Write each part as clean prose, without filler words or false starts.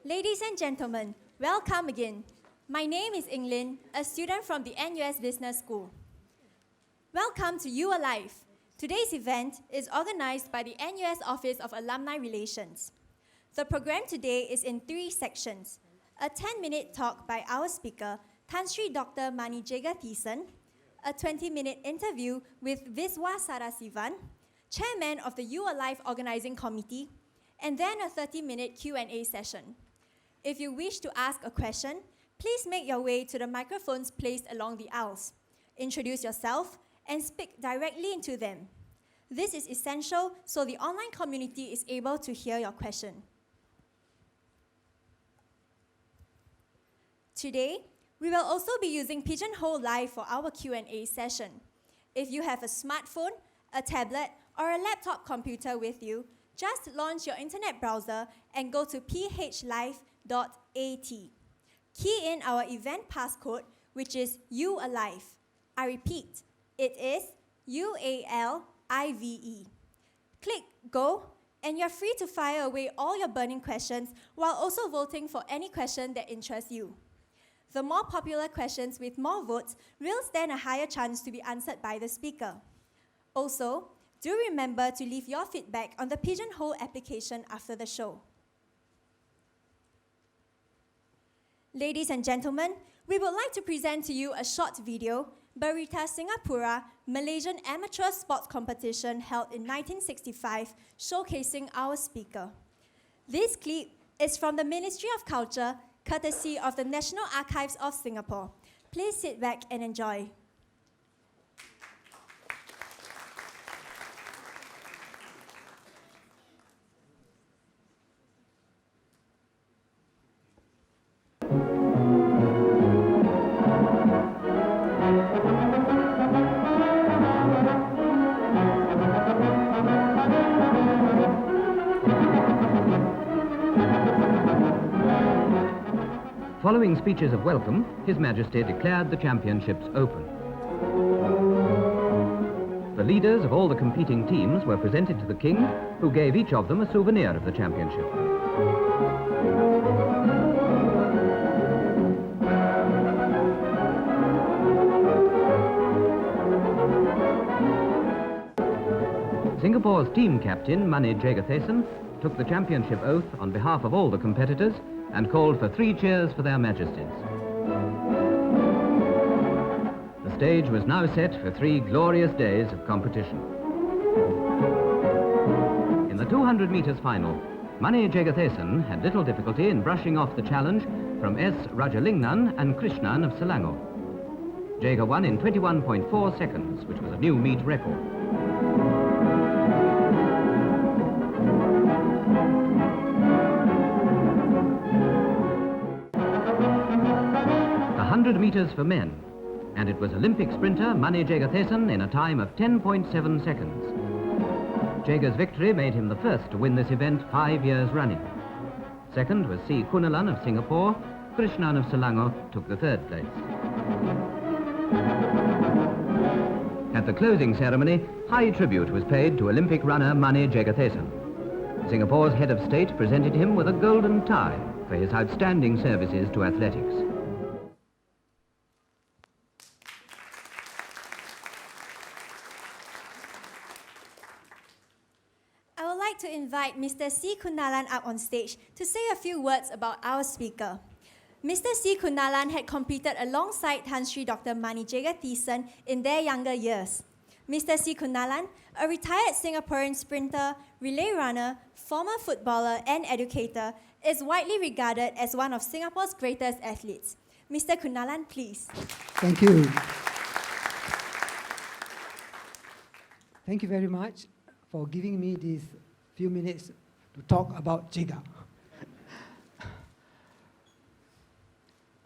Ladies and gentlemen, welcome again. My name is Inglin, a student from the NUS Business School. Welcome to You Alive. Today's event is organized by the NUS Office of Alumni Relations. The program today is in 3 sections. A 10-minute talk by our speaker, Tan Sri Dr. Mani Jegathesan, a 20-minute interview with Viswa Sadasivan, Chairman of the You Alive Organizing Committee, and then a 30-minute Q&A session. If you wish to ask a question, please make your way to the microphones placed along the aisles. Introduce yourself and speak directly into them. This is essential so the online community is able to hear your question. Today, we will also be using Pigeonhole Live for our Q&A session. If you have a smartphone, a tablet, or a laptop computer with you, just launch your internet browser and go to phlive.at. Key in our event passcode, which is UAlive. I repeat, it is UALIVE. Click Go, and you're free to fire away all your burning questions while also voting for any question that interests you. The more popular questions with more votes will stand a higher chance to be answered by the speaker. Also, do remember to leave your feedback on the Pigeonhole application after the show. Ladies and gentlemen, we would like to present to you a short video, Berita Singapura, Malaysian Amateur Sports Competition held in 1965, showcasing our speaker. This clip is from the Ministry of Culture, courtesy of the National Archives of Singapore. Please sit back and enjoy. Following speeches of welcome, His Majesty declared the championships open. The leaders of all the competing teams were presented to the King, who gave each of them a souvenir of the championship. Singapore's team captain, Mani Jegathesan, took the championship oath on behalf of all the competitors and called for 3 cheers for their majesties. The stage was now set for 3 glorious days of competition. In the 200 meters final, Mani Jegathesan had little difficulty in brushing off the challenge from S. Rajalingnan and Krishnan of Selangor. Jega won in 21.4 seconds, which was a new meet record. The 100 meters for men, and it was Olympic sprinter Mani Jegathesan in a time of 10.7 seconds. Jega's victory made him the first to win this event 5 years running. Second was C. Kunalan of Singapore. Krishnan of Selangor took the 3rd place. At the closing ceremony, high tribute was paid to Olympic runner Mani Jegathesan. Singapore's head of state presented him with a golden tie for his outstanding services to athletics. I would like to invite Mr. C. Kunalan up on stage to say a few words about our speaker. Mr. C. Kunalan had competed alongside Tan Sri Dr. Mani Jegathesan in their younger years. Mr. C. Kunalan, a retired Singaporean sprinter, relay runner, former footballer and educator, is widely regarded as one of Singapore's greatest athletes. Mr. Kunalan, please. Thank you. Thank you very much for giving me these few minutes to talk about Jega.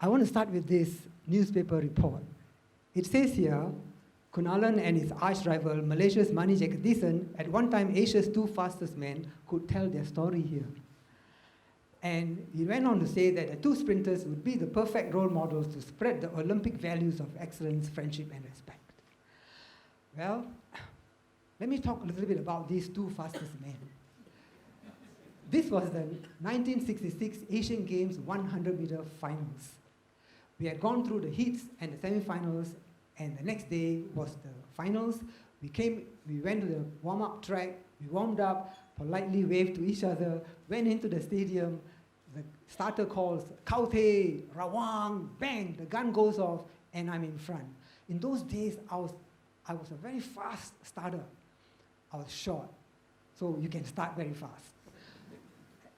I want to start with this newspaper report. It says here, Kunalan and his arch rival, Malaysia's Mani Jegathesan, at one time Asia's 2 fastest men, could tell their story here. And he went on to say that the 2 sprinters would be the perfect role models to spread the Olympic values of excellence, friendship, and respect. Well, let me talk a little bit about these 2 fastest men. This was the 1966 Asian Games 100-meter finals. We had gone through the heats and the semi-finals, and the next day was the finals. We went to the warm-up track, we warmed up, politely waved to each other, went into the stadium, the starter calls, Kaute, Rawang, bang, the gun goes off, and I'm in front. In those days, I was a very fast starter. I was short, so you can start very fast.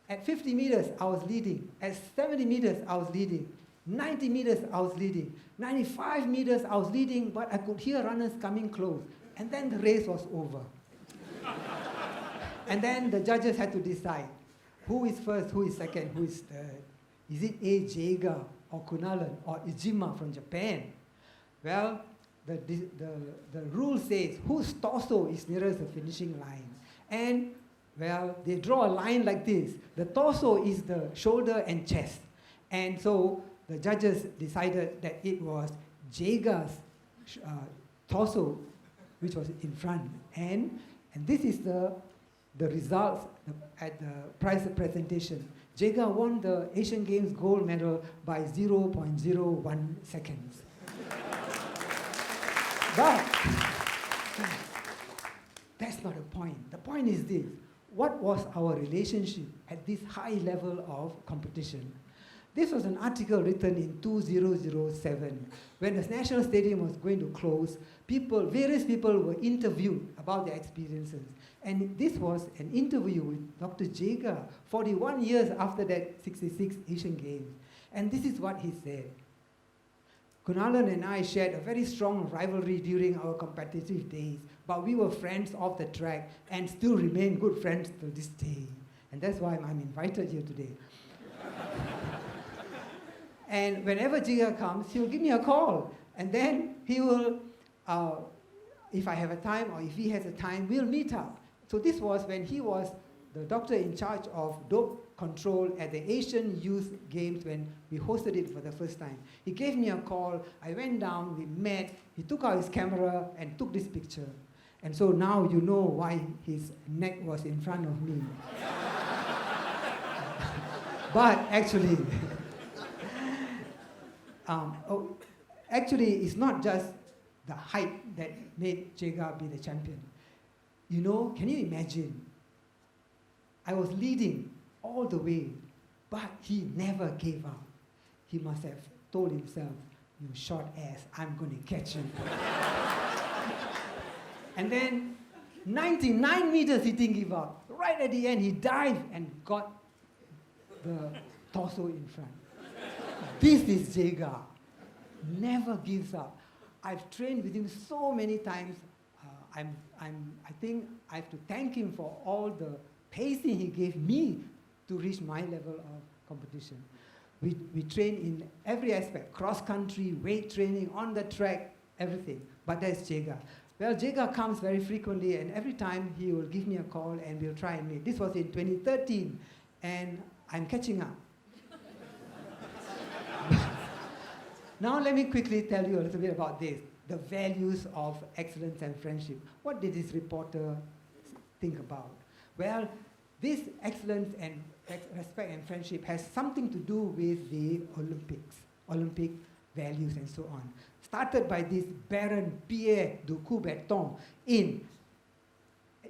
At 50 meters, I was leading. At 70 meters, I was leading. 90 meters, I was leading. 95 meters, I was leading, but I could hear runners coming close. And then the race was over. And then the judges had to decide who is first, who is second, who is third. Is it A. Jega or Kunalan or Ijima from Japan? Well, the rule says whose torso is nearest the finishing line. And, well, they draw a line like this. The torso is the shoulder and chest. And so the judges decided that it was Jega's torso which was in front. And this is the results at the prize presentation. Jega won the Asian Games gold medal by 0.01 seconds. But that's not the point. The point is this. What was our relationship at this high level of competition? This was an article written in 2007. When the National Stadium was going to close, various people were interviewed about their experiences. And this was an interview with Dr. Jega, 41 years after that 66 Asian Games. And this is what he said. Kunalan and I shared a very strong rivalry during our competitive days, but we were friends off the track and still remain good friends to this day. And that's why I'm invited here today. And whenever Jega comes, he will give me a call. And then he will, if I have a time or if he has a time, we'll meet up. So this was when he was the doctor in charge of dope control at the Asian Youth Games when we hosted it for the first time. He gave me a call, I went down, we met, he took out his camera and took this picture. And so now you know why his neck was in front of me. But actually, actually it's not just the height that made Jega be the champion. You know, can you imagine? I was leading all the way, but he never gave up. He must have told himself, you short ass, I'm going to catch you. And then 99 meters he didn't give up. Right at the end, he dived and got the torso in front. This is Jega. Never gives up. I've trained with him so many times. I think I have to thank him for all the pacing he gave me to reach my level of competition. We train in every aspect, cross-country, weight training, on the track, everything. But that's Jega. Well, Jega comes very frequently, and every time he will give me a call and we'll try and meet. This was in 2013, and I'm catching up. Now let me quickly tell you a little bit about this, the values of excellence and friendship. What did this reporter think about? Well, this excellence and respect and friendship has something to do with the Olympics, Olympic values and so on. Started by this Baron Pierre de Coubertin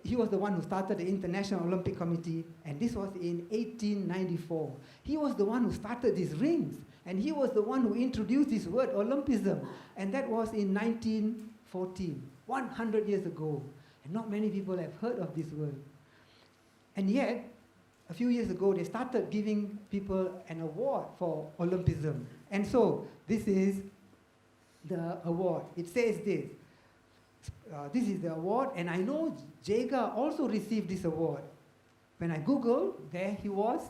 he was the one who started the International Olympic Committee, and this was in 1894. He was the one who started these rings, and he was the one who introduced this word Olympism, and that was in 1914, 100 years ago. And not many people have heard of this word. And yet, a few years ago, they started giving people an award for Olympism. And so, this is the award. It says this. This is the award, and I know Jega also received this award. When I Googled, there he was.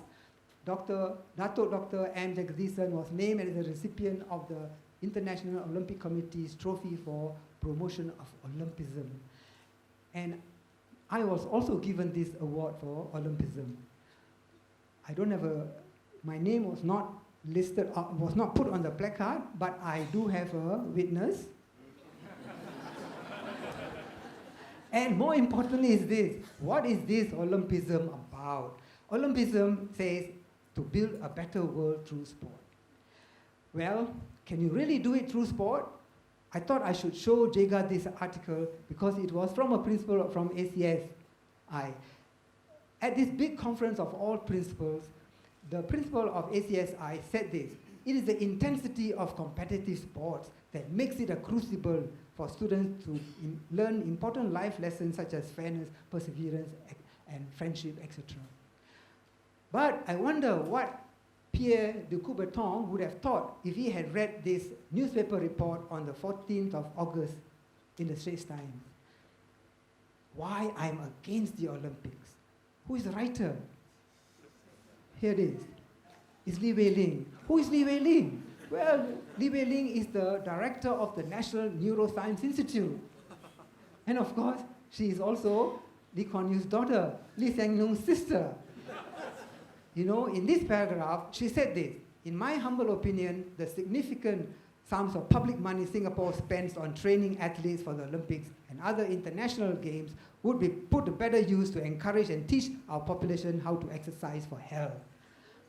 Dr. M. Jegathesan was named as the recipient of the International Olympic Committee's trophy for promotion of Olympism. And I was also given this award for Olympism. I don't have my name was not listed, was not put on the placard, but I do have a witness. And more importantly is this, what is this Olympism about? Olympism says to build a better world through sport. Well, can you really do it through sport? I thought I should show Jega this article because it was from a principal from ACSI. At this big conference of all principals, the principal of ACSI said this: it is the intensity of competitive sports that makes it a crucible for students to learn important life lessons such as fairness, perseverance, and friendship, etc. But I wonder what Pierre de Coubertin would have thought if he had read this newspaper report on the 14th of August in the Straits Times. Why I'm against the Olympics. Who is the writer? Here it is. It's Li Weiling. Who is Li Weiling? Well, Li Weiling is the director of the National Neuroscience Institute. And of course, she is also Lee Kuan Yew's daughter, Lee Hsien Loong's sister. You know, in this paragraph, she said this: in my humble opinion, the significant sums of public money Singapore spends on training athletes for the Olympics and other international games would be put to better use to encourage and teach our population how to exercise for health.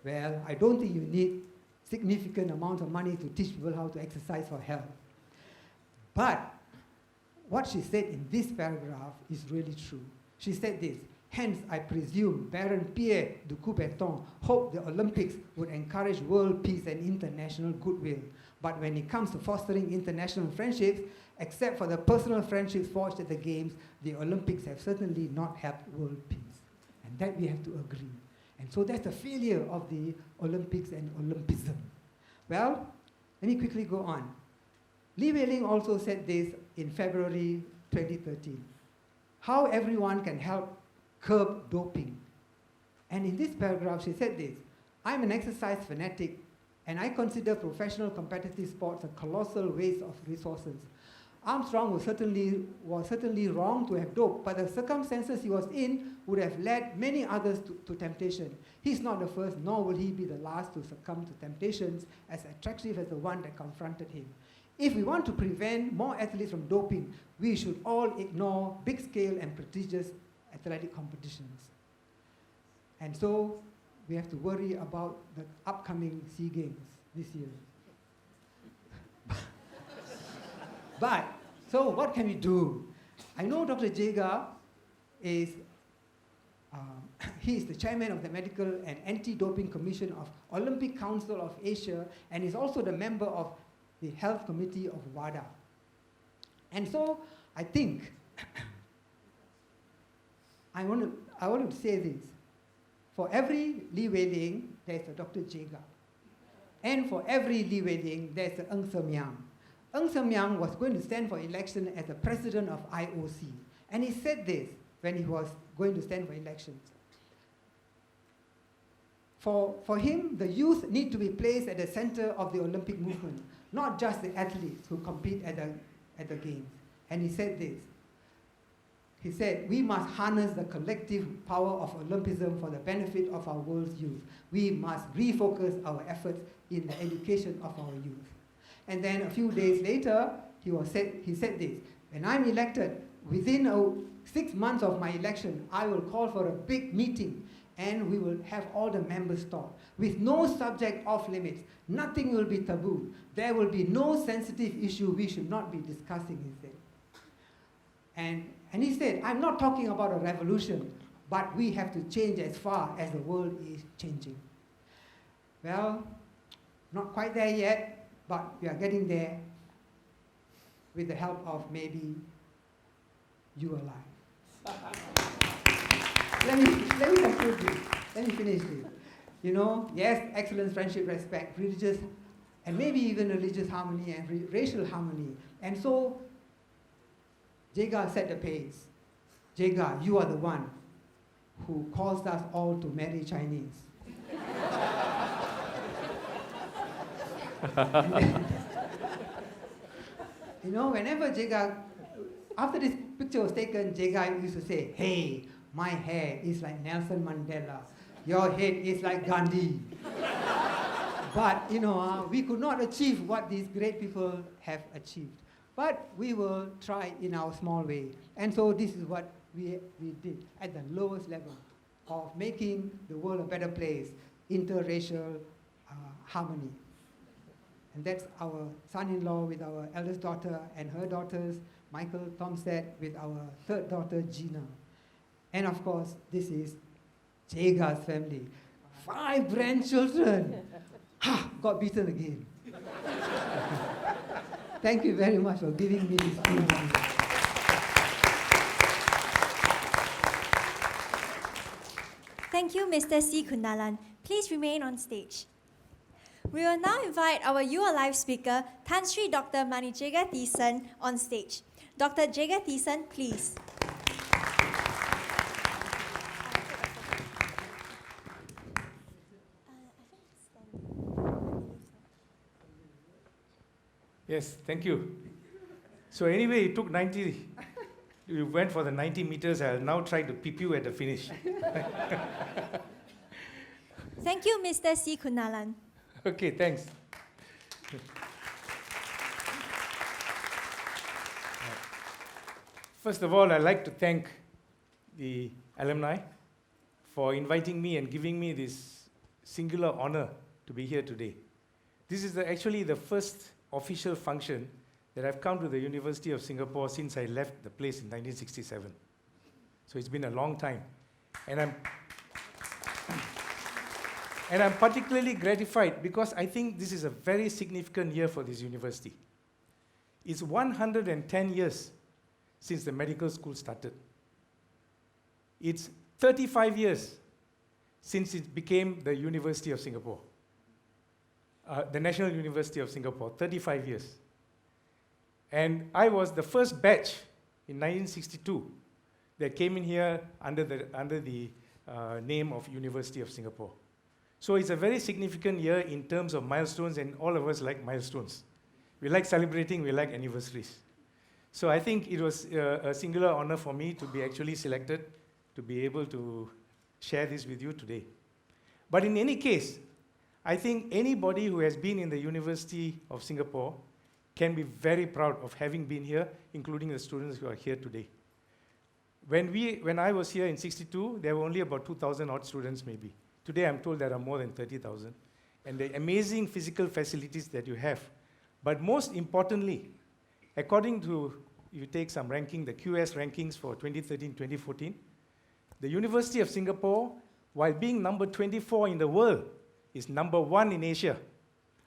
Well, I don't think you need significant amounts of money to teach people how to exercise for health. But what she said in this paragraph is really true. She said this: hence, I presume Baron Pierre de Coubertin hoped the Olympics would encourage world peace and international goodwill. But when it comes to fostering international friendships, except for the personal friendships forged at the Games, the Olympics have certainly not helped world peace. And that we have to agree. And so that's the failure of the Olympics and Olympism. Well, let me quickly go on. Li Weiling also said this in February 2013. How everyone can help curb doping. And in this paragraph, she said this: I'm an exercise fanatic, and I consider professional competitive sports a colossal waste of resources. Armstrong was certainly wrong to have doped, but the circumstances he was in would have led many others to temptation. He's not the first, nor will he be the last to succumb to temptations as attractive as the one that confronted him. If we want to prevent more athletes from doping, we should all ignore big-scale and prestigious athletic competitions. And so we have to worry about the upcoming SEA Games this year. But, so what can we do? I know Dr. Jega is, he is the chairman of the Medical and Anti-Doping Commission of Olympic Council of Asia, and is also the member of the Health Committee of WADA. And so I think, I want to say this: for every Li Weiling, there's a Dr. Jega. And for every Li Weiling, there's a Ng Sem Yang. Ng Sem Yang was going to stand for election as the president of IOC. And he said this when he was going to stand for elections. For him, the youth need to be placed at the center of the Olympic movement, not just the athletes who compete at the Games. And he said this. He said, we must harness the collective power of Olympism for the benefit of our world's youth. We must refocus our efforts in the education of our youth. And then a few days later, he said this: when I'm elected, within 6 months of my election, I will call for a big meeting, and we will have all the members talk. With no subject off limits, nothing will be taboo. There will be no sensitive issue we should not be discussing, he said. And he said, I'm not talking about a revolution, but we have to change as far as the world is changing. Well, not quite there yet, but we are getting there with the help of maybe you alive. Let me conclude this. Let me finish this. You know, yes, excellence, friendship, respect, religious, and maybe even religious harmony and racial harmony. And so, Jega set the pace. Jega, you are the one who caused us all to marry Chinese. You know, whenever Jega, after this picture was taken, Jega used to say, hey, my hair is like Nelson Mandela. Your head is like Gandhi. But, you know, we could not achieve what these great people have achieved. But we will try in our small way. And so this is what we did at the lowest level. of making the world a better place, interracial harmony. And that's our son-in-law with our eldest daughter and her daughters, Michael Tomstead with our third daughter, Gina. And of course, this is Jega's family. 5 grandchildren. Ha! Got beaten again. Thank you very much for giving me this opportunity. Thank you, Mr. C. Kunalan. Please remain on stage. We will now invite our You Alive speaker, Tan Sri Dr. Mani Jegathesan, on stage. Dr. Jegathesan, please. Yes, thank you. So anyway, it took 90, you went for the 90 meters, I'll now try to peep you at the finish. Thank you, Mr. C. Kunalan. Okay, thanks. First of all, I'd like to thank the alumni for inviting me and giving me this singular honor to be here today. This is actually the first official function that I've come to the University of Singapore since I left the place in 1967. So it's been a long time. And I'm particularly gratified because I think this is a very significant year for this university. It's 110 years since the medical school started. It's 35 years since it became the University of Singapore. The National University of Singapore, 35 years. And I was the first batch in 1962 that came in here under the name of University of Singapore. So it's a very significant year in terms of milestones, and all of us like milestones. We like celebrating, we like anniversaries. So I think it was a singular honor for me to be actually selected to be able to share this with you today. But in any case, I think anybody who has been in the University of Singapore can be very proud of having been here, including the students who are here today. When I was here in 62, there were only about 2,000 odd students maybe. Today I'm told there are more than 30,000. And the amazing physical facilities that you have. But most importantly, according to, if you take some ranking, the QS rankings for 2013-2014, the University of Singapore, while being number 24 in the world, is number 1 in Asia.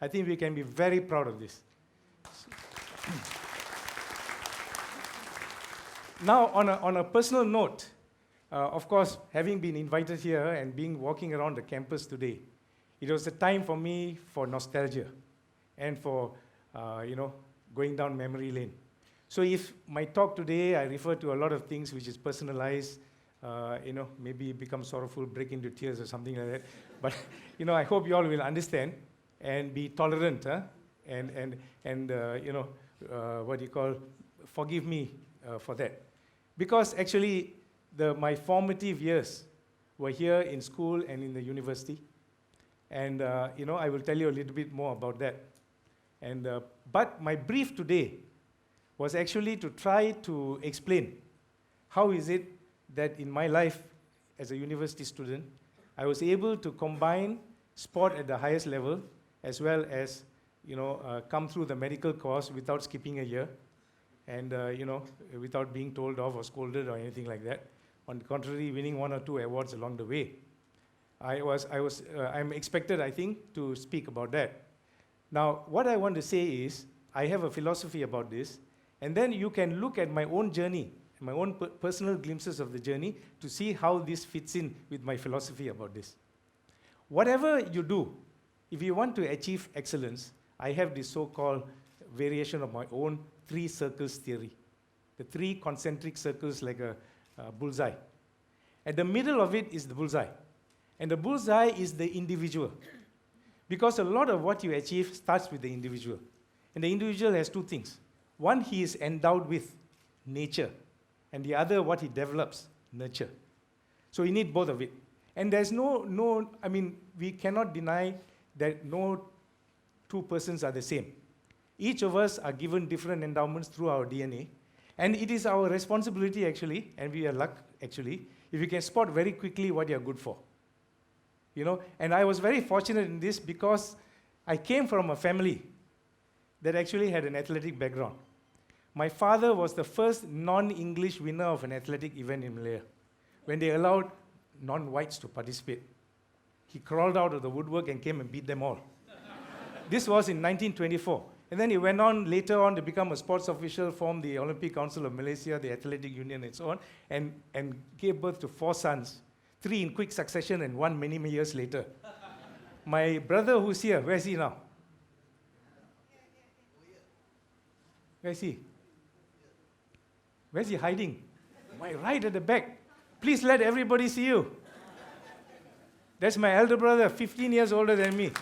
I think we can be very proud of this. Now, on a personal note, of course, having been invited here and walking around the campus today, it was a time for me for nostalgia and for going down memory lane. So if my talk today, I refer to a lot of things which is personalized, maybe become sorrowful, break into tears or something like that. But I hope you all will understand and be tolerant, forgive me for that. Because actually, my formative years were here in school and in the university. And, I will tell you a little bit more about that. And, but my brief today was actually to try to explain how is it that in my life as a university student, I was able to combine sport at the highest level as well as, come through the medical course without skipping a year and, without being told off or scolded or anything like that. On the contrary, winning 1 or 2 awards along the way. I'm expected, I think, to speak about that. Now, what I want to say is, I have a philosophy about this, and then you can look at my own journey, my own personal glimpses of the journey, to see how this fits in with my philosophy about this. Whatever you do, if you want to achieve excellence, I have this so-called variation of my own 3 circles theory. The 3 concentric circles like a bullseye. At the middle of it is the bullseye. And the bullseye is the individual. Because a lot of what you achieve starts with the individual. And the individual has 2 things. One, he is endowed with nature. And the other, what he develops, nurture. So you need both of it. And there's we cannot deny that no 2 persons are the same. Each of us are given different endowments through our DNA. And it is our responsibility, actually, and we are lucky, actually, If you can spot very quickly what you're good for. And I was very fortunate in this because I came from a family that actually had an athletic background. My father was the first non-English winner of an athletic event in Malaya, when they allowed non-whites to participate. He crawled out of the woodwork and came and beat them all. This was in 1924. And then he went on later on to become a sports official, formed the Olympic Council of Malaysia, the Athletic Union, and so on, and gave birth to 4 sons, 3 in quick succession and 1 many, many years later. My brother who's here, where is he now? Where is he? Where is he hiding? Right at the back. Please let everybody see you. That's my elder brother, 15 years older than me.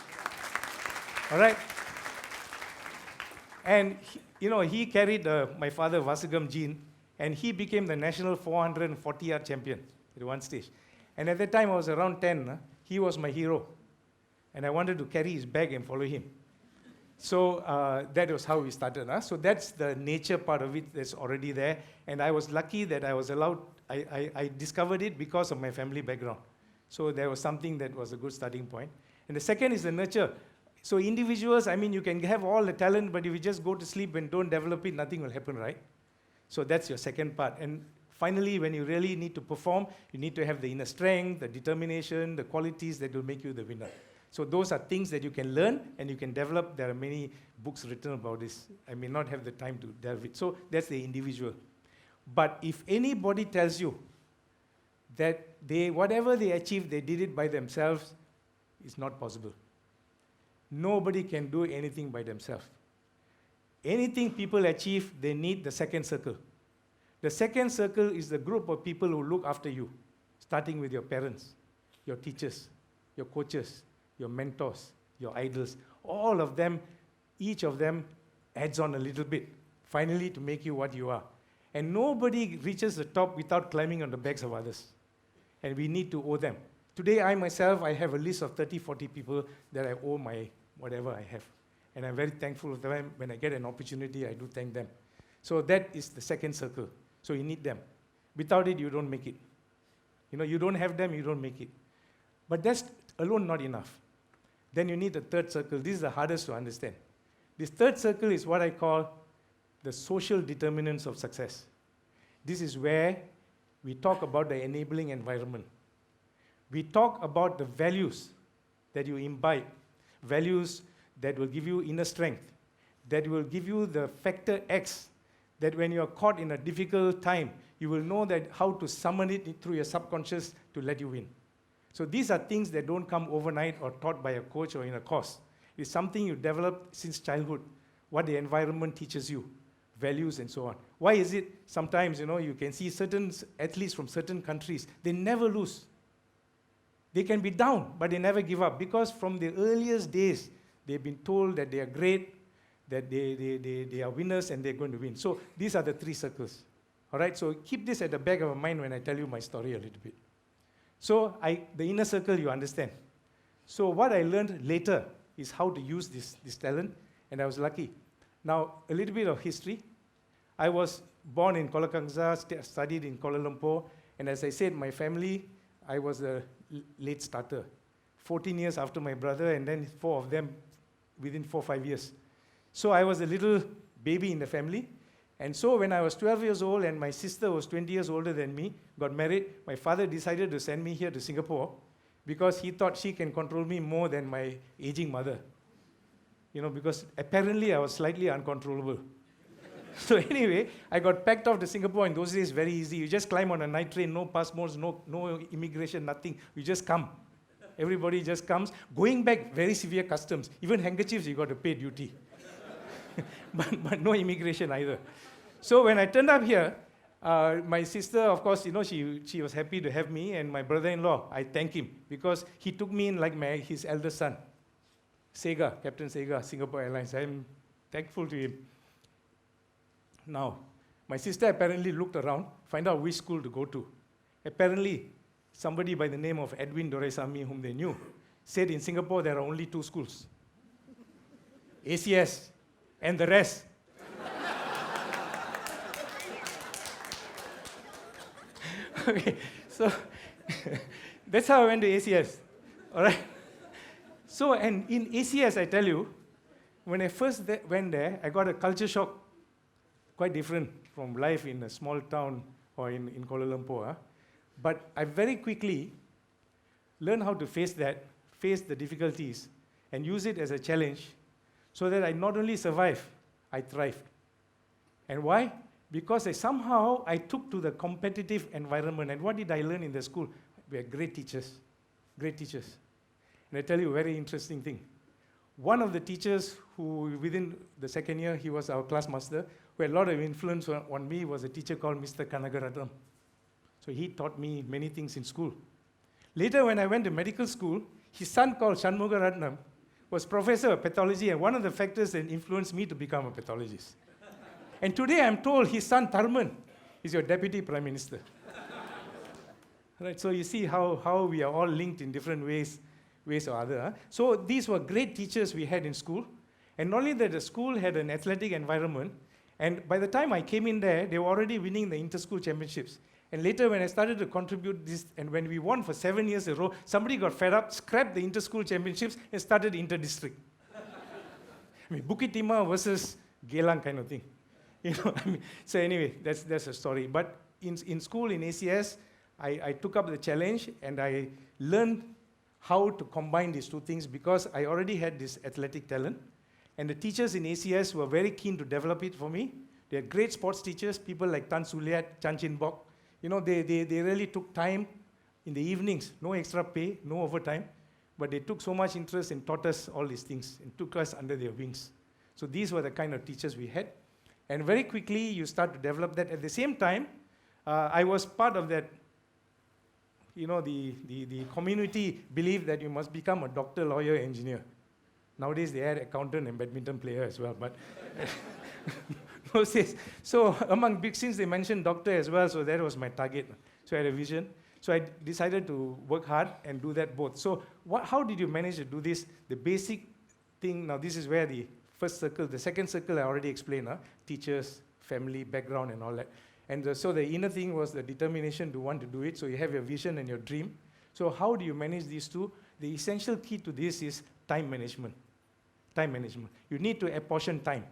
All right? And he carried my father Vasagam gene, and he became the national 440-yard champion at one stage. And at that time, I was around 10. He was my hero. And I wanted to carry his bag and follow him. So that was how we started. So that's the nature part of it that's already there. And I was lucky that I was allowed, I discovered it because of my family background. So there was something that was a good starting point. And the second is the nurture. So individuals, you can have all the talent, but if you just go to sleep and don't develop it, nothing will happen, right? So that's your second part. And finally, when you really need to perform, you need to have the inner strength, the determination, the qualities that will make you the winner. So those are things that you can learn and you can develop. There are many books written about this. I may not have the time to delve it. So that's the individual. But if anybody tells you that whatever they achieved, they did it by themselves, it's not possible. Nobody can do anything by themselves. Anything people achieve, they need the second circle. The second circle is the group of people who look after you, starting with your parents, your teachers, your coaches, your mentors, your idols. All of them, each of them adds on a little bit, finally to make you what you are. And nobody reaches the top without climbing on the backs of others. And we need to owe them. Today, I have a list of 30, 40 people that I owe my whatever I have. And I'm very thankful of them. When I get an opportunity, I do thank them. So that is the second circle. So you need them. Without it, you don't make it. You don't have them, you don't make it. But that's alone not enough. Then you need the third circle. This is the hardest to understand. This third circle is what I call the social determinants of success. This is where we talk about the enabling environment. We talk about the values that you imbibe, values that will give you inner strength, that will give you the factor X, that when you are caught in a difficult time, you will know that how to summon it through your subconscious to let you win. So these are things that don't come overnight or taught by a coach or in a course. It's something you develop since childhood, what the environment teaches you, values and so on. Why is it sometimes, you can see certain athletes from certain countries, they never lose. They can be down, but they never give up because from the earliest days, they've been told that they are great, that they are winners and they're going to win. So these are the 3 circles. All right, so keep this at the back of your mind when I tell you my story a little bit. So the inner circle, you understand. So what I learned later is how to use this talent, and I was lucky. Now, a little bit of history. I was born in Kuala Kangsar, studied in Kuala Lumpur, and as I said, my family, I was a late starter. 14 years after my brother, and then 4 of them within 4 or 5 years. So I was a little baby in the family. And so when I was 12 years old and my sister was 20 years older than me, got married, my father decided to send me here to Singapore because he thought she can control me more than my aging mother. Because apparently I was slightly uncontrollable. So anyway, I got packed off to Singapore. In those days, very easy. You just climb on a night train, no passports, no immigration, nothing. You just come. Everybody just comes. Going back, very severe customs. Even handkerchiefs, you got to pay duty. but no immigration either. So when I turned up here, my sister, of course, she was happy to have me, and my brother-in-law, I thank him because he took me in like his elder son. Sega, Captain Sega, Singapore Airlines. I'm thankful to him. Now, my sister apparently looked around, find out which school to go to. Apparently, somebody by the name of Edwin Doraisamy, whom they knew, said in Singapore there are only 2 schools. ACS and the rest. Okay. So that's how I went to ACS. All right. So, and in ACS, I tell you, when I first went there, I got a culture shock, quite different from life in a small town or in Kuala Lumpur. But I very quickly learned how to face the difficulties, and use it as a challenge so that I not only survived, I thrived. And why? Because I took to the competitive environment. And what did I learn in the school? We had great teachers, great teachers. And I tell you a very interesting thing. One of the teachers who, within the second year, he was our class master, who had a lot of influence on me, was a teacher called Mr. Kanagaratnam. So he taught me many things in school. Later, when I went to medical school, his son called Shanmugaratnam was professor of pathology, and one of the factors that influenced me to become a pathologist. And today I'm told his son Tharman is your deputy prime minister. Right, so you see how we are all linked in different ways or other. So these were great teachers we had in school. And not only that, the school had an athletic environment, and by the time I came in there, they were already winning the inter-school championships. And later, when I started to contribute this, and when we won for 7 years in a row, somebody got fed up, scrapped the inter-school championships, and started inter-district. I mean, Bukit Timah versus Geylang kind of thing. So anyway, that's a story. But in school, in ACS, I took up the challenge, and I learned how to combine these two things because I already had this athletic talent. And the teachers in ACS were very keen to develop it for me. They had great sports teachers, people like Tan Suliat, Chan Chin Bok. They really took time in the evenings, no extra pay, no overtime, but they took so much interest and taught us all these things and took us under their wings. So these were the kind of teachers we had. And very quickly, you start to develop that. At the same time, I was part of that, the community believed that you must become a doctor, lawyer, engineer. Nowadays, they add accountant and badminton player as well, but so among big sins, they mentioned doctor as well, so that was my target. So I had a vision. So I decided to work hard and do that both. So how did you manage to do this? The basic thing, now this is where the first circle, the second circle I already explained, teachers, family, background and all that. And so the inner thing was the determination to want to do it, so you have your vision and your dream. So how do you manage these two? The essential key to this is time management. Time management. You need to apportion time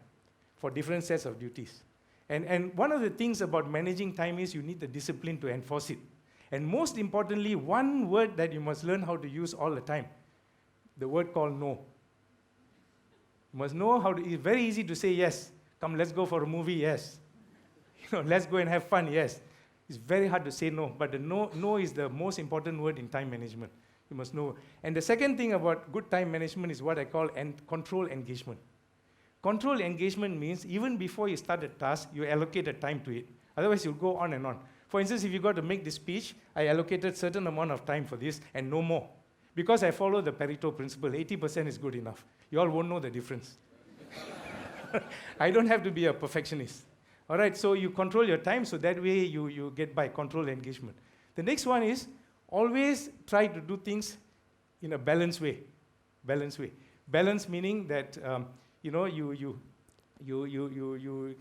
for different sets of duties. And one of the things about managing time is you need the discipline to enforce it. And most importantly, one word that you must learn how to use all the time, the word called no. You must know how to, it's very easy to say yes. Come, let's go for a movie, yes. Let's go and have fun, yes. It's very hard to say no, but the no is the most important word in time management. You must know. And the second thing about good time management is what I call control engagement. Control engagement means even before you start a task, you allocate a time to it. Otherwise, you'll go on and on. For instance, if you got to make this speech, I allocated certain amount of time for this and no more. Because I follow the Pareto principle, 80% is good enough. You all won't know the difference. I don't have to be a perfectionist. All right, so you control your time, so that way you get by control engagement. The next one is always try to do things in a balanced way. Balanced way. Balance meaning that you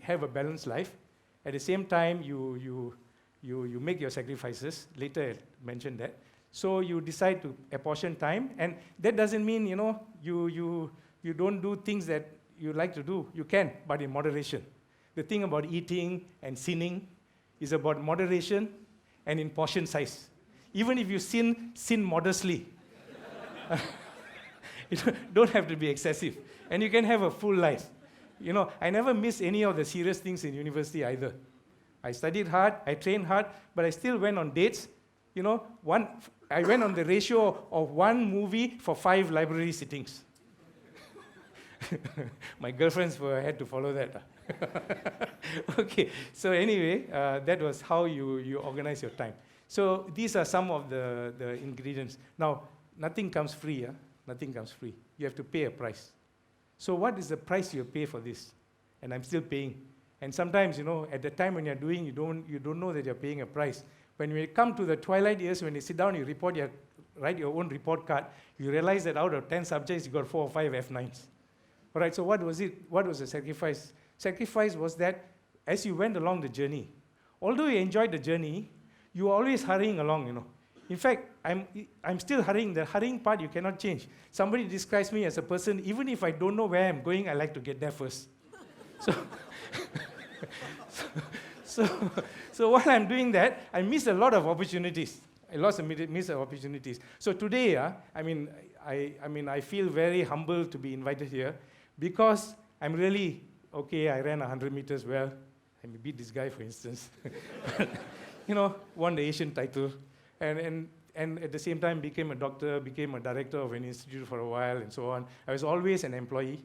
have a balanced life. At the same time, you make your sacrifices. Later, I'll mention that. So you decide to apportion time, and that doesn't mean you don't do things that you like to do. You can, but in moderation. The thing about eating and sinning is about moderation and in portion size. Even if you sin modestly. You don't have to be excessive. And you can have a full life. I never missed any of the serious things in university either. I studied hard, I trained hard, but I still went on dates. I went on the ratio of 1 movie for 5 library sittings. My girlfriends had to follow that. Okay, so anyway, that was how you organize your time. So these are some of the ingredients. Now, nothing comes free. Nothing comes free. You have to pay a price. So what is the price you pay for this? And I'm still paying. And sometimes, at the time when you're doing, you don't know that you're paying a price. When you come to the twilight years, when you sit down, you write your own report card, you realize that out of 10 subjects, you got 4 or 5 F9s. All right, so what was it? What was the sacrifice? Sacrifice was that as you went along the journey, although you enjoyed the journey, you are always hurrying along, In fact, I'm still hurrying. The hurrying part you cannot change. Somebody describes me as a person, even if I don't know where I'm going, I like to get there first. So while I'm doing that, I miss a lot of opportunities. Miss opportunities. So today, I feel very humbled to be invited here because I'm really, I ran 100 meters well. I beat this guy, for instance. Won the Asian title. And at the same time became a doctor, became a director of an institute for a while, and so on. I was always an employee,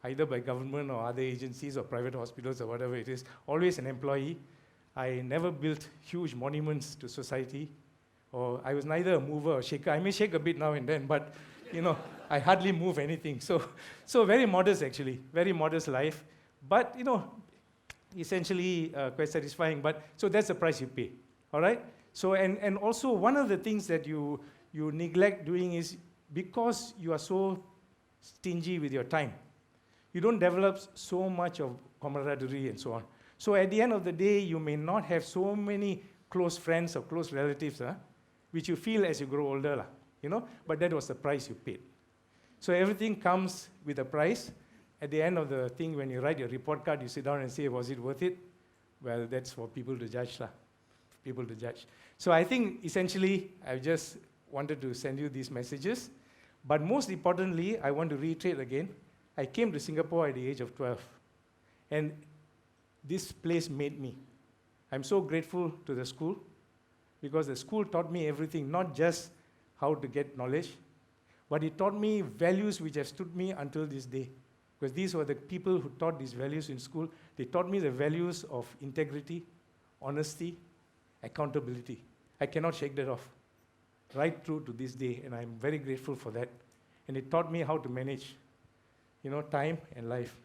either by government or other agencies or private hospitals or whatever it is, always an employee. I never built huge monuments to society, or I was neither a mover or shaker. I may shake a bit now and then, but I hardly move anything. So very modest actually, very modest life, but essentially quite satisfying. But so that's the price you pay, all right? So and also one of the things that you neglect doing is because you are so stingy with your time, you don't develop so much of camaraderie and so on. So at the end of the day, you may not have so many close friends or close relatives, which you feel as you grow older, but that was the price you paid. So everything comes with a price. At the end of the thing, when you write your report card, you sit down and say, was it worth it? Well, that's for people to judge, people to judge. So I think essentially, I just wanted to send you these messages. But most importantly, I want to reiterate again, I came to Singapore at the age of 12. And this place made me. I'm so grateful to the school because the school taught me everything, not just how to get knowledge, but it taught me values which have stood me until this day. Because these were the people who taught these values in school. They taught me the values of integrity, honesty, accountability. I cannot shake that off, right through to this day, and I'm very grateful for that. And it taught me how to manage, time and life.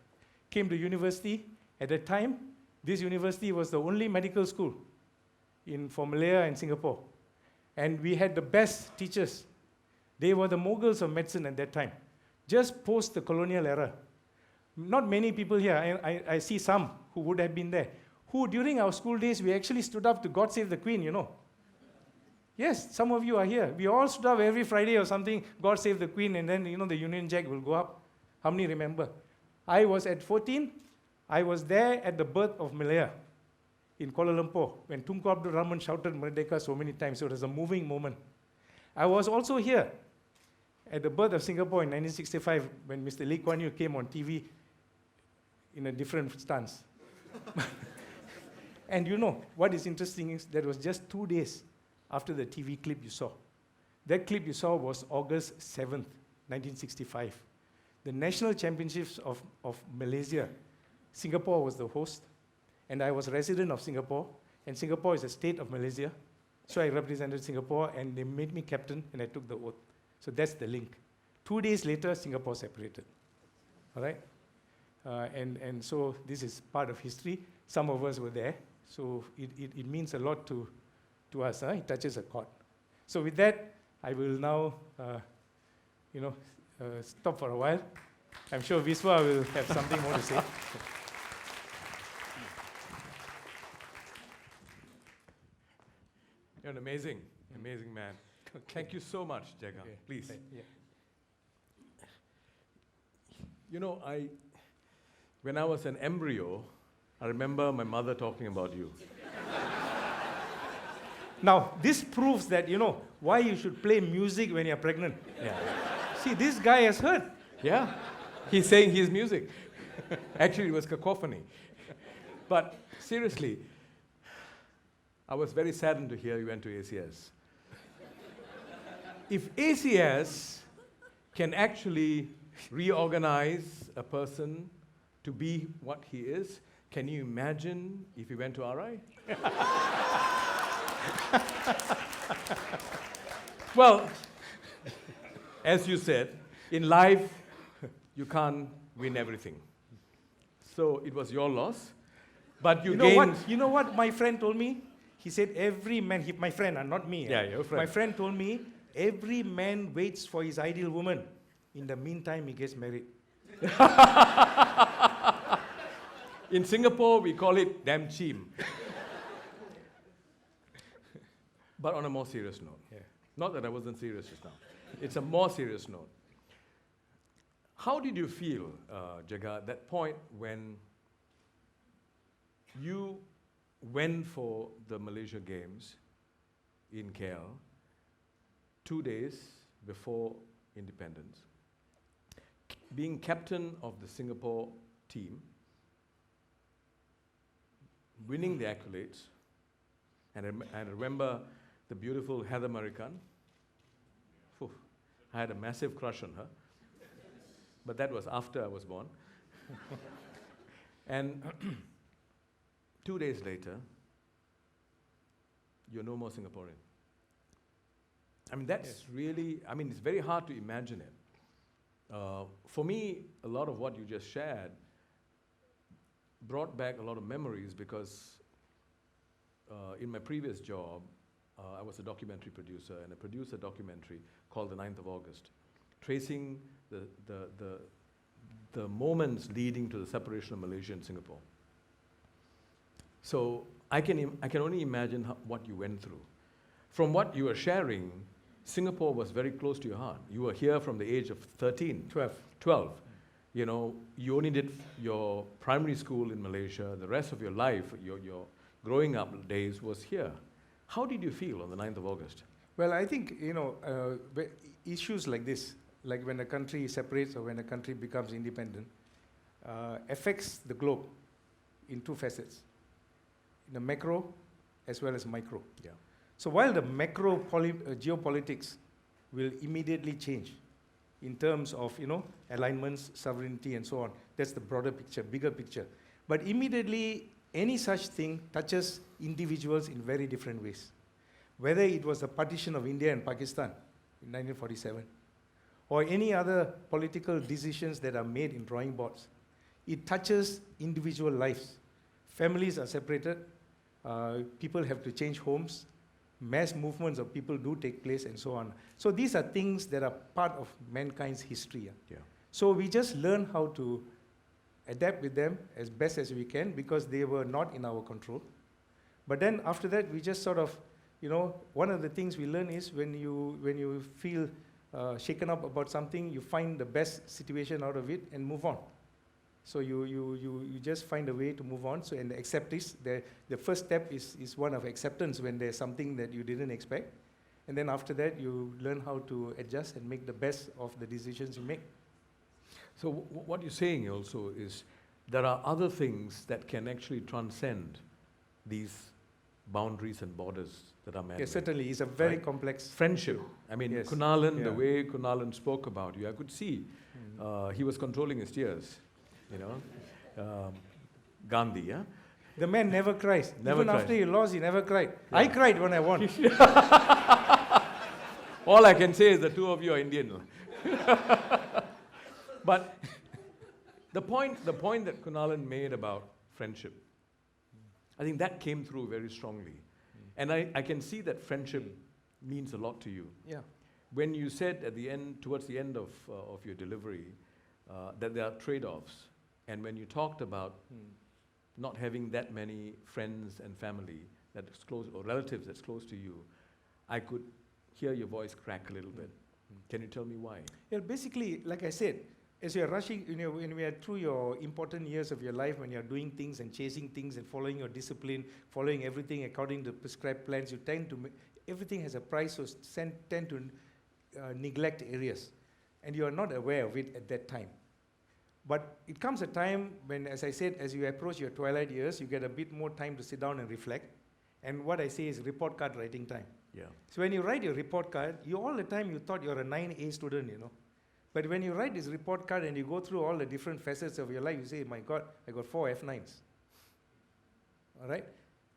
Came to university. At that time, this university was the only medical school for Malaya and Singapore. And we had the best teachers. They were the moguls of medicine at that time, just post the colonial era. Not many people here, I see some who would have been there, who during our school days, we actually stood up to God Save the Queen, Yes, some of you are here. We all stood up every Friday or something, God Save the Queen, and then, the Union Jack will go up. How many remember? I was at 14, I was there at the birth of Malaya in Kuala Lumpur, when Tunku Abdul Rahman shouted Merdeka so many times, so it was a moving moment. I was also here at the birth of Singapore in 1965, when Mr. Lee Kuan Yew came on TV in a different stance. And what is interesting is that was just 2 days after the TV clip you saw. That clip you saw was August 7th, 1965. The National Championships of Malaysia. Singapore was the host, and I was a resident of Singapore, and Singapore is a state of Malaysia. So I represented Singapore, and they made me captain, and I took the oath. So that's the link. 2 days later, Singapore separated. All right? And so this is part of history. Some of us were there, so it means a lot to us. It touches a chord. So with that, I will now, stop for a while. I'm sure Viswa will have something more to say. You're an amazing man. Okay. Thank you so much, Jega. Okay. Please. Yeah. When I was an embryo, I remember my mother talking about you. Now, this proves that, why you should play music when you're pregnant. Yeah. See, this guy has heard. Yeah. He's saying his music. Actually, it was cacophony. But seriously, I was very saddened to hear you went to ACS. If ACS can actually reorganize a person to be what he is, can you imagine if he went to RI? Well, as you said, in life, you can't win everything. So it was your loss, but you gained... You know what my friend told me? He said every man, my friend, not me. Yeah, your friend. My friend told me, every man waits for his ideal woman. In the meantime, he gets married. In Singapore, we call it damn chim. But on a more serious note. Yeah. Not that I wasn't serious just now. It's a more serious note. How did you feel, Jaga, at that point when you went for the Malaysia Games in KL 2 days before independence, being captain of the Singapore team, winning the accolades, and I remember the beautiful Heather Marican. Phew, I had a massive crush on her, but that was after I was born. And 2 days later, you're no more Singaporean. I mean, that's really, I mean, it's very hard to imagine it. For me, a lot of what you just shared brought back a lot of memories because in my previous job, I was a documentary producer and I produced a documentary called The 9th of August, tracing the moments leading to the separation of Malaysia and Singapore. So I can only imagine what you went through. From what you were sharing, Singapore was very close to your heart. You were here from the age of 13. 12. You know, you only did your primary school in Malaysia. The rest of your life, your growing up days was here. How did you feel on the 9th of August? Well, I think, issues like this, like when a country separates or when a country becomes independent, affects the globe in two facets, in the macro as well as micro. Yeah. So while the macro geopolitics will immediately change in terms of, alignments, sovereignty, and so on, that's the broader picture, bigger picture. But immediately, any such thing touches individuals in very different ways. Whether it was the partition of India and Pakistan in 1947, or any other political decisions that are made in drawing boards, it touches individual lives. Families are separated, people have to change homes, mass movements of people do take place, and so on. So these are things that are part of mankind's history. Yeah. So we just learn how to adapt with them as best as we can because they were not in our control. But then after that, we just sort of, one of the things we learn is when you feel shaken up about something, you find the best situation out of it and move on. So you just find a way to move on. So and accept this. The first step is one of acceptance when there's something that you didn't expect. And then after that, you learn how to adjust and make the best of the decisions you make. So what you're saying also is there are other things that can actually transcend these boundaries and borders that are man-made. Yes, certainly. It's a very complex... Friendship. I mean, yes. Kunalan, the way Kunalan spoke about you, I could see he was controlling his tears, Gandhi, yeah? The man never cries. Never Even cries. after he lost, he never cried. Yeah. I cried when I won. All I can say is the two of you are Indian. But the point that Kunalan made about friendship, I think that came through very strongly. And I can see that friendship means a lot to you. Yeah. When you said at the end, towards the end of your delivery, that there are trade-offs, and when you talked about not having that many friends and family that's close, or relatives that's close to you, I could hear your voice crack a little bit. Can you tell me why? Yeah, basically, like I said, as you're rushing, when we are through your important years of your life, when you're doing things and chasing things and following your discipline, following everything according to prescribed plans, you tend to, everything has a price, so tend to neglect areas. And you are not aware of it at that time. But it comes a time when, as I said, as you approach your twilight years, you get a bit more time to sit down and reflect. And what I say is report card writing time. Yeah. So when you write your report card, all the time you thought you're a 9A student, But when you write this report card and you go through all the different facets of your life, you say, my God, I got 4 F9s. All right?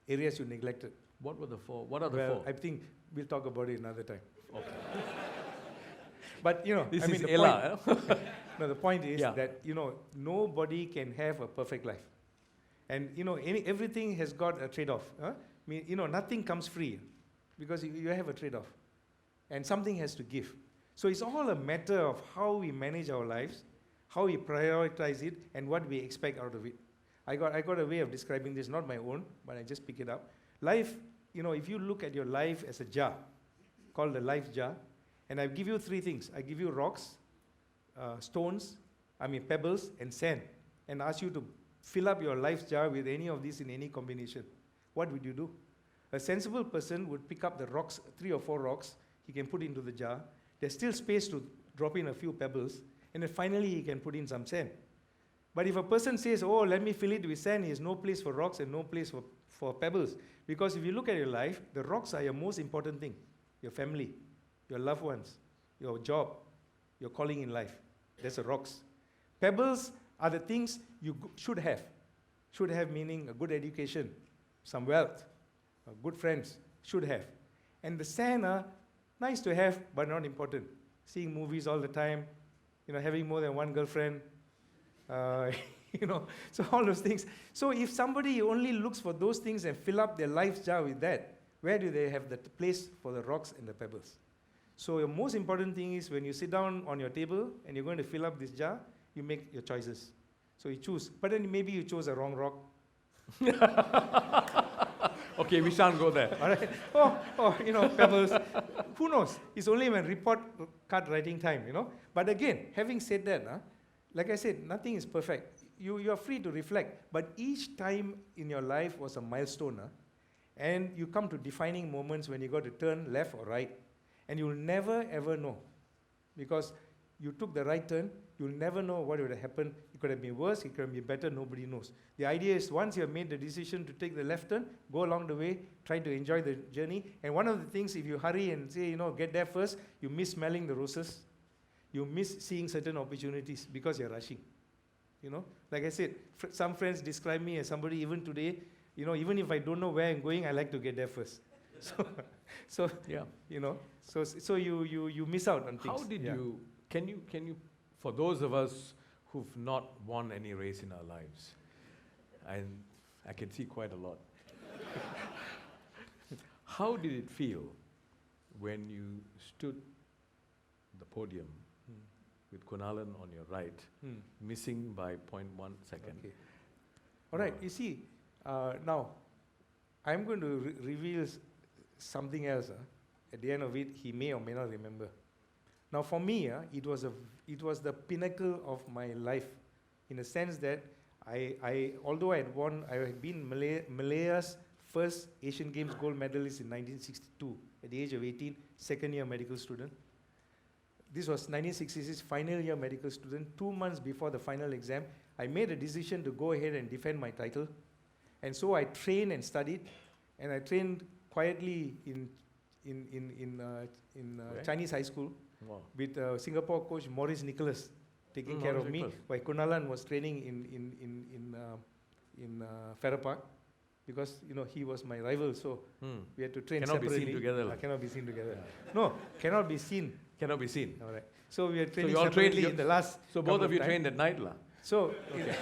Areas you neglected. What were the 4? What are the 4? I think we'll talk about it another time. Okay. But, This I mean, is the Ella. point, no, the point is Yeah. that, nobody can have a perfect life. And, everything has got a trade-off. Huh? I mean, nothing comes free because you have a trade-off. And something has to give. So it's all a matter of how we manage our lives, how we prioritize it, and what we expect out of it. I got a way of describing this, not my own, but I just pick it up. Life if you look at your life as a jar, called the life jar, and I give you three things. I give you rocks, pebbles, and sand, and ask you to fill up your life jar with any of these in any combination. What would you do? A sensible person would pick up the rocks, 3 or 4 rocks, he can put into the jar. There's still space to drop in a few pebbles, and then finally he can put in some sand. But if a person says, oh, let me fill it with sand, he has no place for rocks and no place for pebbles. Because if you look at your life, the rocks are your most important thing. Your family, your loved ones, your job, your calling in life. That's the rocks. Pebbles are the things you should have. Should have meaning a good education, some wealth, good friends, should have. And the sand are nice to have, but not important. Seeing movies all the time, having more than one girlfriend, so all those things. So if somebody only looks for those things and fill up their life jar with that, where do they have the place for the rocks and the pebbles? So the most important thing is when you sit down on your table and you're going to fill up this jar, you make your choices. So you choose. But then maybe you chose a wrong rock. Okay, we shan't go there. All right. Pebbles. Who knows? It's only when report card writing time, But again, having said that, like I said, nothing is perfect. You are free to reflect. But each time in your life was a milestone. And you come to defining moments when you got to turn left or right. And you'll never, ever know. Because you took the right turn, you'll never know what would have happened. It could have been worse, it could have been better, nobody knows. The idea is once you have made the decision to take the left turn, go along the way, try to enjoy the journey. And one of the things, if you hurry and say, get there first, you miss smelling the roses. You miss seeing certain opportunities because you're rushing. Like I said, some friends describe me as somebody, even today, even if I don't know where I'm going, I like to get there first. So Yeah. So you miss out on things. How did you, can you, for those of us who've not won any race in our lives, and I can see quite a lot, how did it feel when you stood the podium with Kunalan on your right, missing by 0.1 second? Okay. All right, you see, now, I'm going to reveal something else. At the end of it, he may or may not remember. Now, for me, it was the pinnacle of my life, in the sense that although I had been Malaya's first Asian Games gold medalist in 1962, at the age of 18, second year medical student. This was 1966, final year medical student. 2 months before the final exam, I made a decision to go ahead and defend my title. And so I trained and studied, and I trained quietly in Chinese high school. Wow. With Singapore coach Maurice Nicholas taking care of me, while Kunalan was training in Farrer Park, because he was my rival, so we had to train separately. Cannot be seen together. Cannot be seen together. No, cannot be seen. Cannot be seen. All right. So we are training you all separately trained in the last. So both of you trained at night, lah. So. Okay.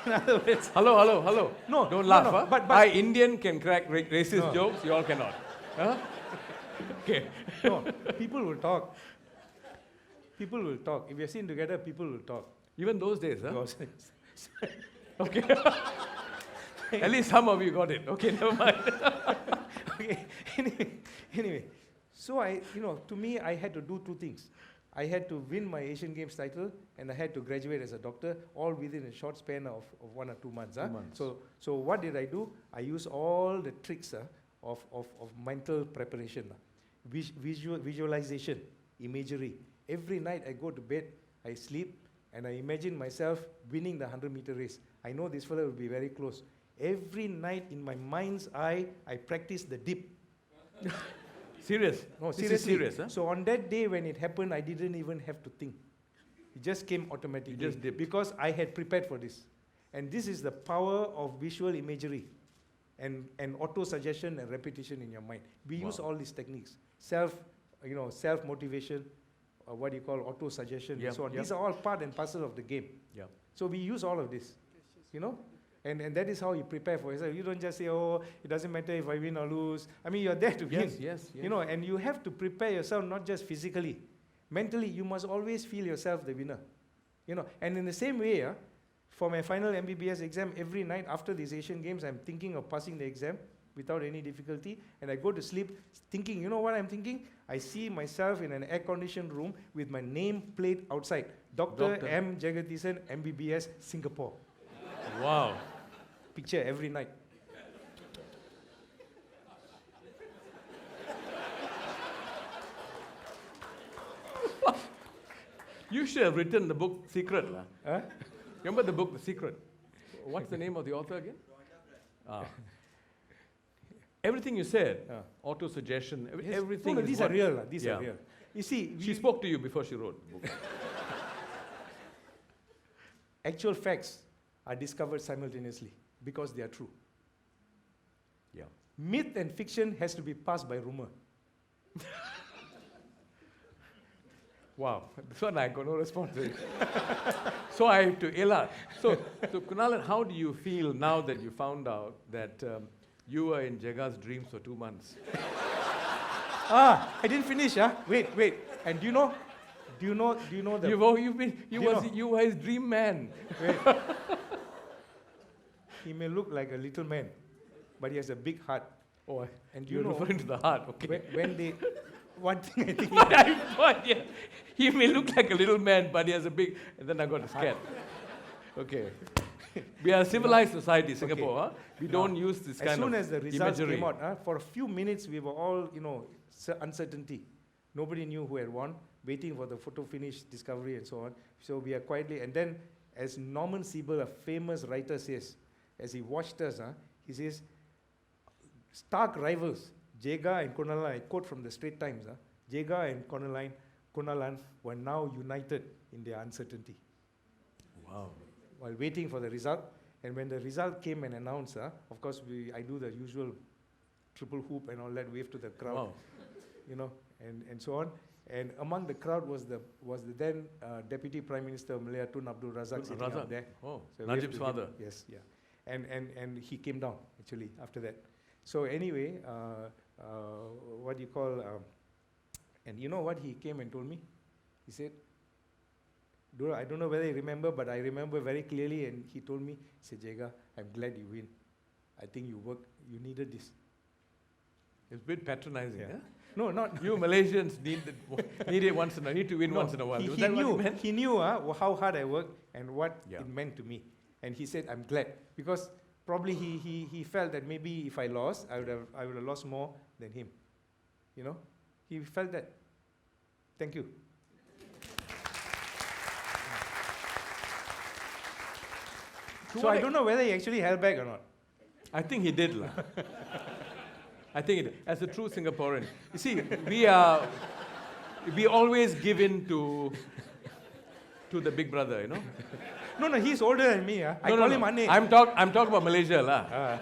In other words, hello. No, don't laugh. no, Huh? but I, Indian, can crack racist No. jokes. You all cannot. Huh? Okay. No, people will talk. People will talk. If we are seen together, people will talk. Even those days, huh? Because- Okay. At least some of you got it. Okay, never mind. Okay. Anyway, so to me, I had to do 2 things. I had to win my Asian Games title, and I had to graduate as a doctor, all within a short span of 1 or 2 months. 2 months. So what did I do? I used all the tricks of mental preparation, visualization, imagery. Every night I go to bed, I sleep, and I imagine myself winning the 100-meter race. I know this fellow will be very close. Every night in my mind's eye, I practice the dip. Serious? No, This is seriously. serious, huh? So on that day when it happened, I didn't even have to think. It just came automatically. You just dipped. Because I had prepared for this. And this is the power of visual imagery and auto-suggestion and repetition in your mind. We use all these techniques. Self-motivation, what you call auto-suggestion and so on. These are all part and parcel of the game. Yeah. So we use all of this, And that is how you prepare for yourself. You don't just say, it doesn't matter if I win or lose. I mean, you're there to win. Yes. And you have to prepare yourself not just physically. Mentally, you must always feel yourself the winner. And in the same way, For my final MBBS exam, every night after these Asian Games, I'm thinking of passing the exam without any difficulty, and I go to sleep thinking, you know what I'm thinking? I see myself in an air-conditioned room with my name plate outside, Dr. M. Jegathesan, MBBS, Singapore. Wow. Picture every night. You should have written the book Secret. Huh? Remember the book The Secret? What's the name of the author again? Everything you said, auto-suggestion, Yes. everything No, is these what- are real. These Yeah. are real. You see, She spoke to you before she wrote the book. actual facts are discovered simultaneously because they are true. Yeah. Myth and fiction has to be passed by rumor. Wow. This one I got no response to it. So I have to Ella. So Kunalan, how do you feel now that you found out that you were in Jega's dreams for 2 months? I didn't finish, huh? Wait. And do you know the... You were his dream man. He may look like a little man, but he has a big heart. Oh, And you're referring to the heart, okay. when they... One thing I think... I have no idea. He may look like a little man, but he has a big... And then I got scared. Okay. We are a civilized society, Singapore. Huh? We don't use this kind of As soon as the results imagery. came out, for a few minutes we were all, uncertainty. Nobody knew who had won, waiting for the photo finish discovery and so on. So we are quietly... And then, as Norman Siebel, a famous writer, says, as he watched us, he says, stark rivals, Jega and Kunalan, I quote from the Straits Times, Jega and Kunalan were now united in their uncertainty. Wow. While waiting for the result. And when the result came and announced, of course, I do the usual triple hoop and all that, wave to the crowd, Wow. and so on. And among the crowd was the then Deputy Prime Minister of Malaya, Tun Abdul Razak, sitting up there. Oh, So wave Najib's to him. father. Yes, yeah. And he came down, actually, after that. So anyway, what do you call, and you know what he came and told me? He said, I don't know whether you remember, but I remember very clearly, and he told me, he said, Jega, I'm glad you win. I think you needed this. It's a bit patronizing, Yeah. huh? No, not... You Malaysians need it once in a need to win once in a while. Was that what you meant? He knew how hard I worked and what Yeah. it meant to me. And he said, I'm glad. Because probably he felt that maybe if I lost, I would have lost more than him. He felt that. Thank you. So I don't know whether he actually held back or not. I think he did. I think it, as a true Singaporean. You see, we always give in to the big brother, No, he's older than me. I call him Ane. I'm talking about Malaysia, lah.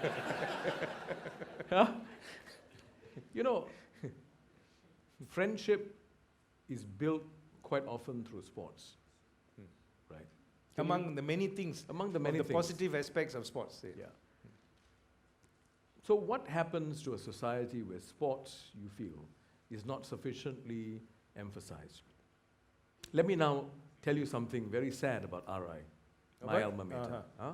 Huh? Friendship is built quite often through sports, right? Among the many things. Among the many the things. positive aspects of sports. Yeah. So what happens to a society where sports, you feel, is not sufficiently emphasized? Let me now tell you something very sad about RI, my What? alma mater. Huh?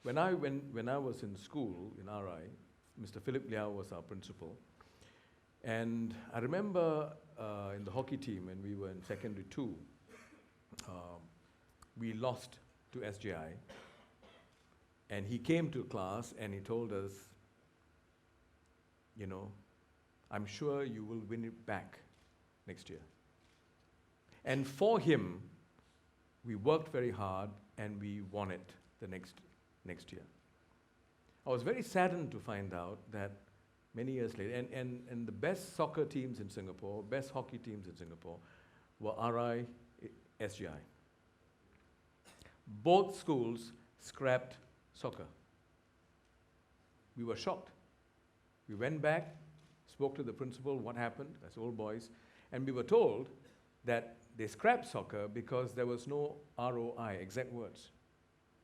When I was in school in RI, Mr. Philip Liao was our principal, and I remember in the hockey team when we were in secondary 2, we lost to SJI. And he came to class and he told us, I'm sure you will win it back next year. And for him, we worked very hard and we won it the next year. I was very saddened to find out that many years later, and the best soccer teams in Singapore, best hockey teams in Singapore, were RI, SGI. Both schools scrapped soccer. We were shocked. We went back, spoke to the principal, what happened, as old boys, and we were told that they scrapped soccer because there was no ROI, exact words,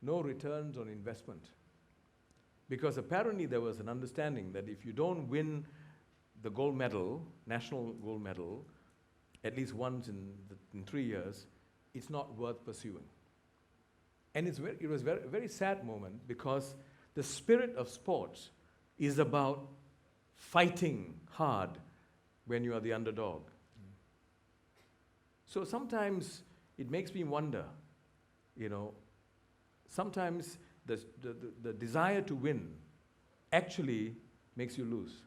no returns on investment. Because apparently there was an understanding that if you don't win the gold medal, national gold medal, at least once in 3 years, it's not worth pursuing. And it was a very sad moment because the spirit of sports is about fighting hard when you are the underdog. So sometimes it makes me wonder, sometimes the desire to win actually makes you lose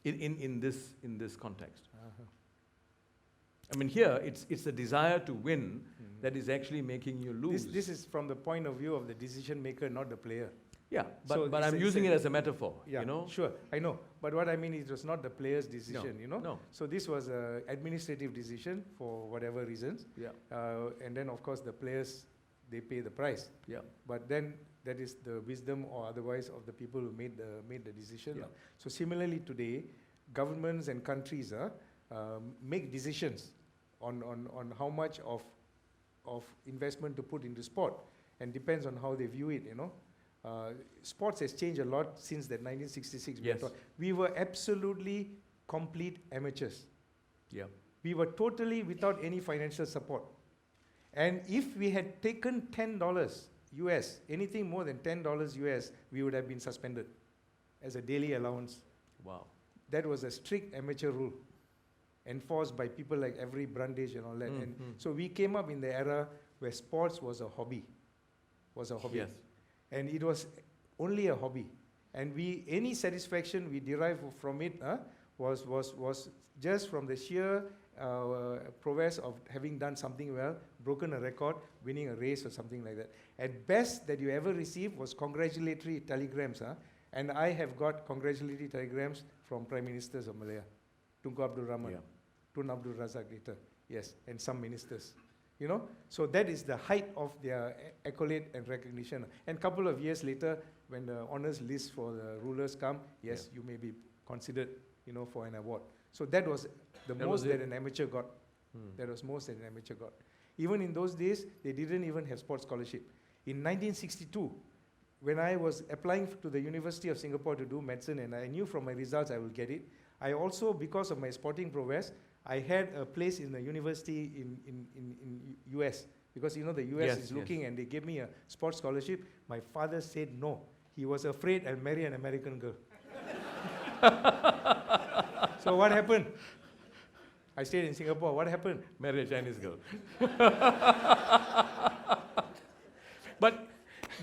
in this context. I mean, here it's the desire to win that is actually making you lose. This is from the point of view of the decision maker, not the player. Yeah, So but I'm using it as a metaphor. Yeah, sure, I know. But what I mean is it was not the player's decision, No. So this was an administrative decision for whatever reasons. Yeah. And then, of course, the players, they pay the price. Yeah. But then that is the wisdom or otherwise of the people who made the decision. Yeah. So similarly today, governments and countries make decisions on how much of investment to put into sport, and depends on how they view it, Sports has changed a lot since that 1966. Yes. We were absolutely complete amateurs. Yeah. We were totally without any financial support. And if we had taken $10 US, anything more than $10 US, we would have been suspended as a daily allowance. Wow. That was a strict amateur rule enforced by people like Avery Brundage and all that. And so we came up in the era where sports was a hobby. Yes. And it was only a hobby. And any satisfaction we derived from it was just from the sheer prowess of having done something well, broken a record, winning a race or something like that. At best that you ever received was congratulatory telegrams. And I have got congratulatory telegrams from Prime Ministers of Malaya, Tunku Abdul Rahman, Tun Abdul Razak later, yes, and some ministers. So that is the height of their accolade and recognition. And a couple of years later, when the honors list for the rulers come, yes, you may be considered, for an award. So that was the most that an amateur got. That was most that an amateur got. Even in those days, they didn't even have sports scholarship. In 1962, when I was applying to the University of Singapore to do medicine, and I knew from my results I will get it, I also, because of my sporting prowess, I had a place in the university in US, because the US is looking, and they gave me a sports scholarship. My father said no. He was afraid I'll marry an American girl. So what happened? I stayed in Singapore. What happened? Marry a Chinese girl.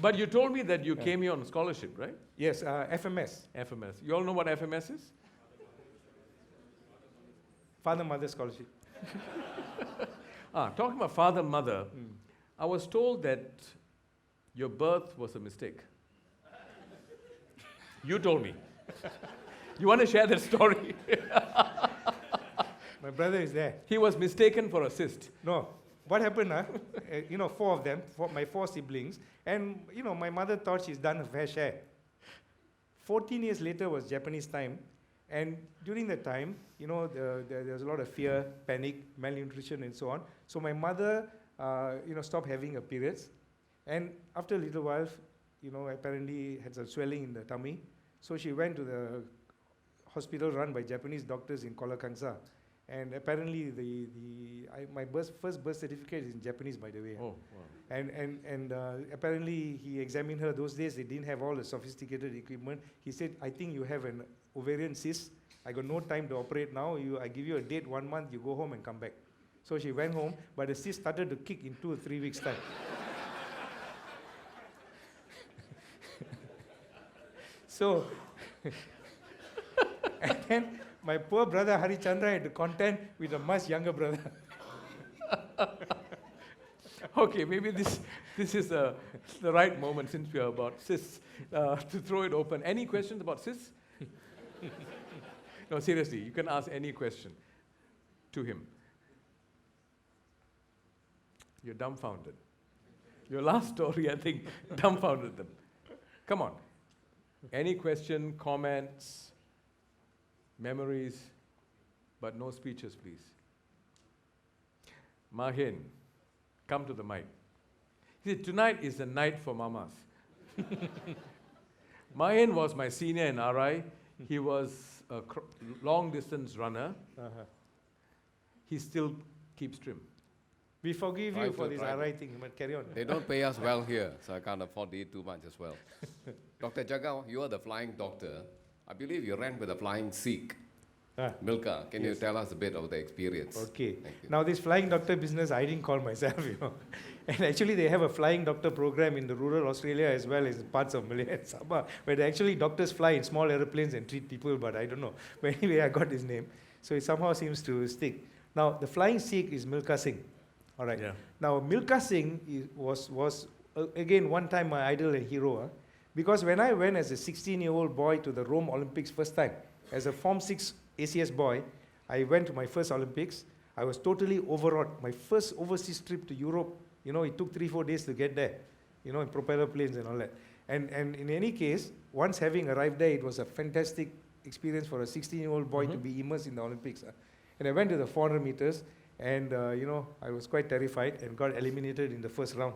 But you told me that you came here on scholarship, right? Yes, FMS. FMS. You all know what FMS is? Father-mother scholarship. Talking about father-mother, I was told that your birth was a mistake. You told me. You want to share that story? My brother is there. He was mistaken for a cyst. No. What happened, four of them, my four siblings, and, my mother thought she's done a fair share. 14 years later was Japanese time, and during that time, there was a lot of fear, panic, malnutrition, and so on. So my mother, stopped having her periods, and after a little while, apparently had some swelling in the tummy. So she went to the hospital run by Japanese doctors in Kuala Kangsar. And apparently, my first birth certificate is in Japanese, by the way. Oh, wow. And apparently, he examined her. Those days, they didn't have all the sophisticated equipment. He said, I think you have an ovarian cyst. I got no time to operate now. I give you a date, 1 month, you go home and come back. So she went home, but the cyst started to kick in 2 or 3 weeks' time. So, and then my poor brother Harichandra had to contend with a much younger brother. Okay, maybe this is the right moment, since we are about cysts, to throw it open. Any questions about cysts? No, seriously, you can ask any question to him. You're dumbfounded. Your last story, I think, dumbfounded them. Come on. Any question, comments, memories, but no speeches, please. Mahin, come to the mic. See, tonight is the night for mamas. Mahin was my senior in RI. He was a long-distance runner. He still keeps trim. We forgive Try you for to, this try to. RI thing, but carry on. They don't pay us well here, so I can't afford to eat too much as well. Dr. Jagal, you are the flying doctor. I believe you ran with a flying Sikh. Milka, can you tell us a bit of the experience? Okay. Thank you. Now this flying doctor business, I didn't call myself, And actually they have a flying doctor program in the rural Australia as well as parts of Malaya and Sabah, where they actually doctors fly in small aeroplanes and treat people, but I don't know. But anyway, I got his name. So it somehow seems to stick. Now the flying Sikh is Milka Singh. All right. Yeah. Now Milka Singh was again one time my idol and hero. Because when I went as a 16-year-old boy to the Rome Olympics first time, as a Form 6 ACS boy, I went to my first Olympics. I was totally overawed. My first overseas trip to Europe, it took 3-4 days to get there, in propeller planes and all that. And in any case, once having arrived there, it was a fantastic experience for a 16-year-old boy to be immersed in the Olympics. And I went to the 400 meters, and I was quite terrified and got eliminated in the first round.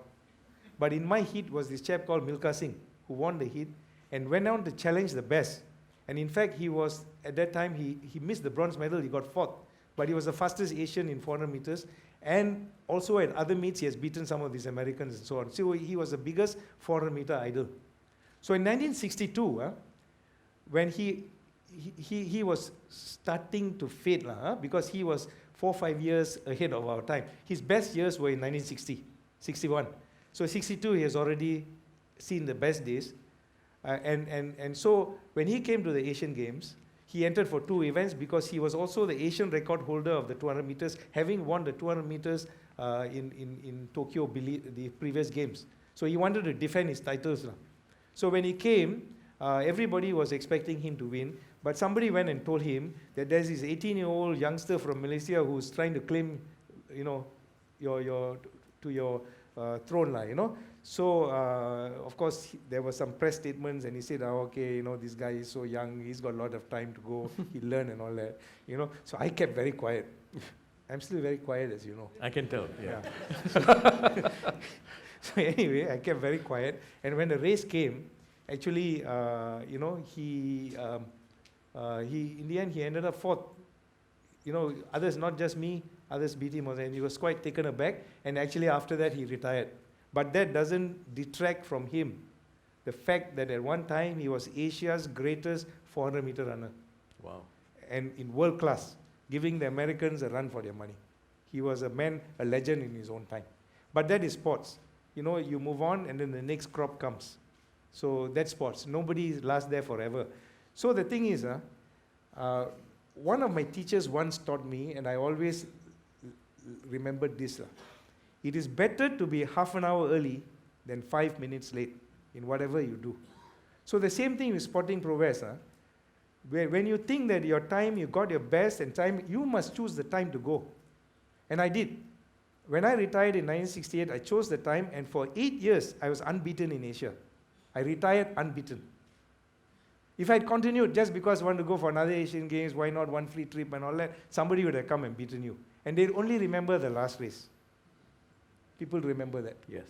But in my heat was this chap called Milka Singh, who won the heat and went on to challenge the best. And in fact, he was, at that time, he missed the bronze medal, he got fourth. But he was the fastest Asian in 400 meters. And also at other meets, he has beaten some of these Americans and so on. So he was the biggest 400 meter idol. So in 1962, when he was starting to fade, because he was 4 or 5 years ahead of our time. His best years were in 1960, 61. So 62, he has already seen the best days. And so when he came to the Asian Games, he entered for 2 events because he was also the Asian record holder of the 200 meters, having won the 200 meters in Tokyo, the previous games. So he wanted to defend his titles. So when he came, everybody was expecting him to win, but somebody went and told him that there's this 18-year-old youngster from Malaysia who's trying to claim, your throne, So, of course, there were some press statements, and he said, okay, this guy is so young, he's got a lot of time to go, he'll learn and all that, So I kept very quiet. I'm still very quiet, as you know. I can tell, yeah. So anyway, I kept very quiet, and when the race came, actually, he in the end, he ended up fourth. Others, not just me, others beat him, and he was quite taken aback, and actually after that, he retired. But that doesn't detract from him the fact that at one time he was Asia's greatest 400-meter runner. Wow. And in world class, giving the Americans a run for their money. He was a legend in his own time. But that is sports. You move on and then the next crop comes. So that's sports. Nobody lasts there forever. So the thing is, one of my teachers once taught me, and I always remembered this. It is better to be half an hour early than 5 minutes late in whatever you do. So the same thing with sporting prowess. When you think that your time, you got your best and time, you must choose the time to go. And I did. When I retired in 1968, I chose the time, and for 8 years, I was unbeaten in Asia. I retired unbeaten. If I had continued just because I want to go for another Asian Games, why not one free trip and all that, somebody would have come and beaten you. And they'd only remember the last race. People remember that. Yes.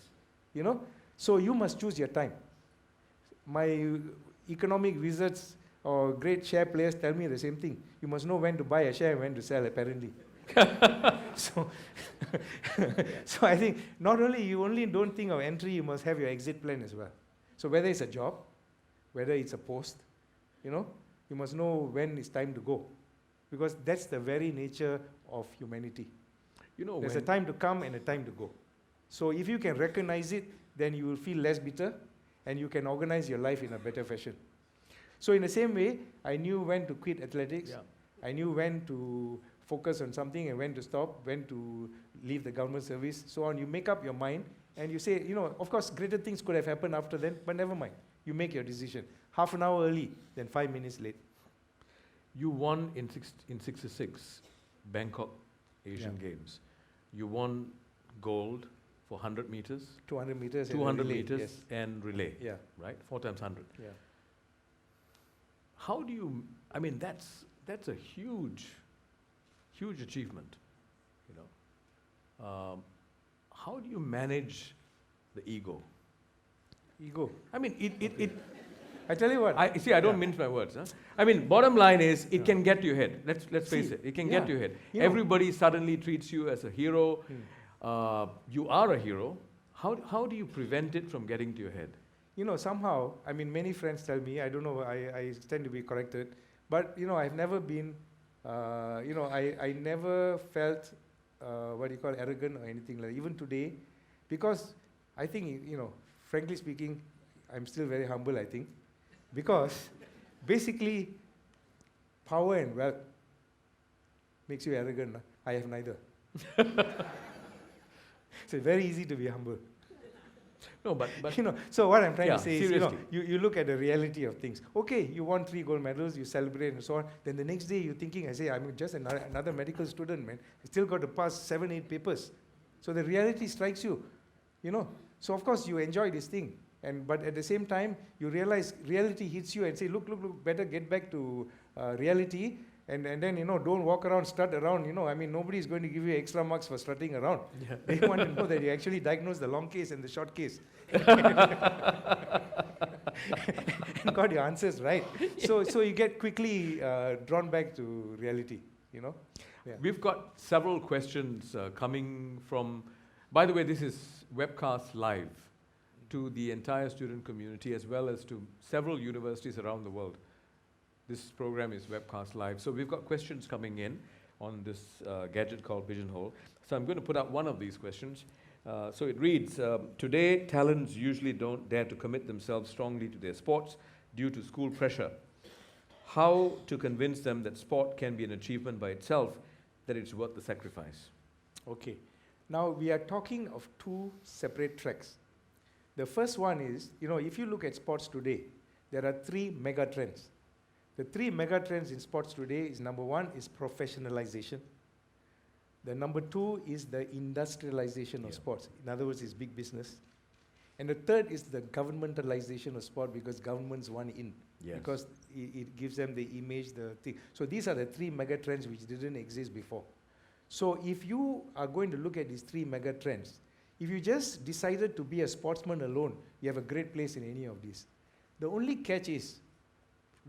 So you must choose your time. My economic wizards or great share players tell me the same thing. You must know when to buy a share and when to sell, apparently. So I think not only you only don't think of entry, you must have your exit plan as well. So whether it's a job, whether it's a post, you must know when it's time to go. Because that's the very nature of humanity. There's a time to come and a time to go. So if you can recognize it, then you will feel less bitter and you can organize your life in a better fashion. So in the same way, I knew when to quit athletics. Yeah. I knew when to focus on something and when to stop, when to leave the government service, so on. You make up your mind and you say, of course, greater things could have happened after then, but never mind. You make your decision. Half an hour early, then 5 minutes late. You won in 66, Bangkok Asian Games. You won gold for 100 meters. 200 meters. 200 relay, meters yes. and relay. Yeah. Right? 4 times 100. Yeah. How do you, that's a huge achievement, how do you manage the ego? Ego. I tell you what. I don't mince my words. Bottom line is, it can get to your head. Let's face it. It can get to your head. Everybody suddenly treats you as a hero. You are a hero. How do you prevent it from getting to your head? You know, somehow, I mean, many friends tell me, I don't know, I tend to be corrected, but, you know, I've never been, you know, I never felt, what do you call, arrogant or anything like that, even today, because I think, you know, frankly speaking, I'm still very humble, I think, because basically, power and wealth makes you arrogant. Nah? I have neither. So it's very easy to be humble. No, but You know, so what I'm trying Yeah, to say is, you know, seriously. you look at the reality of things. Okay, you won 3 gold medals, you celebrate and so on. Then the next day you're thinking, I say, I'm just another medical student, man. I still got to pass 7, 8 papers. So the reality strikes you, you know. So of course you enjoy this thing. But at the same time, you realize reality hits you and say, look, better get back to reality. And then, you know, don't walk around, strut around, you know. I mean, nobody is going to give you extra marks for strutting around. Yeah. They want to know that you actually diagnose the long case and the short case. And got your answers right. So you get quickly drawn back to reality, you know. Yeah. We've got several questions coming from, by the way, this is webcast live to the entire student community as well as to several universities around the world. This program is webcast live. So we've got questions coming in on this gadget called Pigeonhole. So I'm going to put out one of these questions. So it reads, today talents usually don't dare to commit themselves strongly to their sports due to school pressure. How to convince them that sport can be an achievement by itself, that it's worth the sacrifice? Okay. Now we are talking of 2 separate tracks. The first one is, you know, if you look at sports today, there are 3 mega trends. The 3 mega trends in sports today is, number 1 is professionalization. The number 2 is the industrialization of sports. In other words, it's big business. And the third is the governmentalization of sport because governments want in. Yes. Because it gives them the image, the thing. So these are the 3 mega trends which didn't exist before. So if you are going to look at these 3 mega trends, if you just decided to be a sportsman alone, you have a great place in any of these. The only catch is,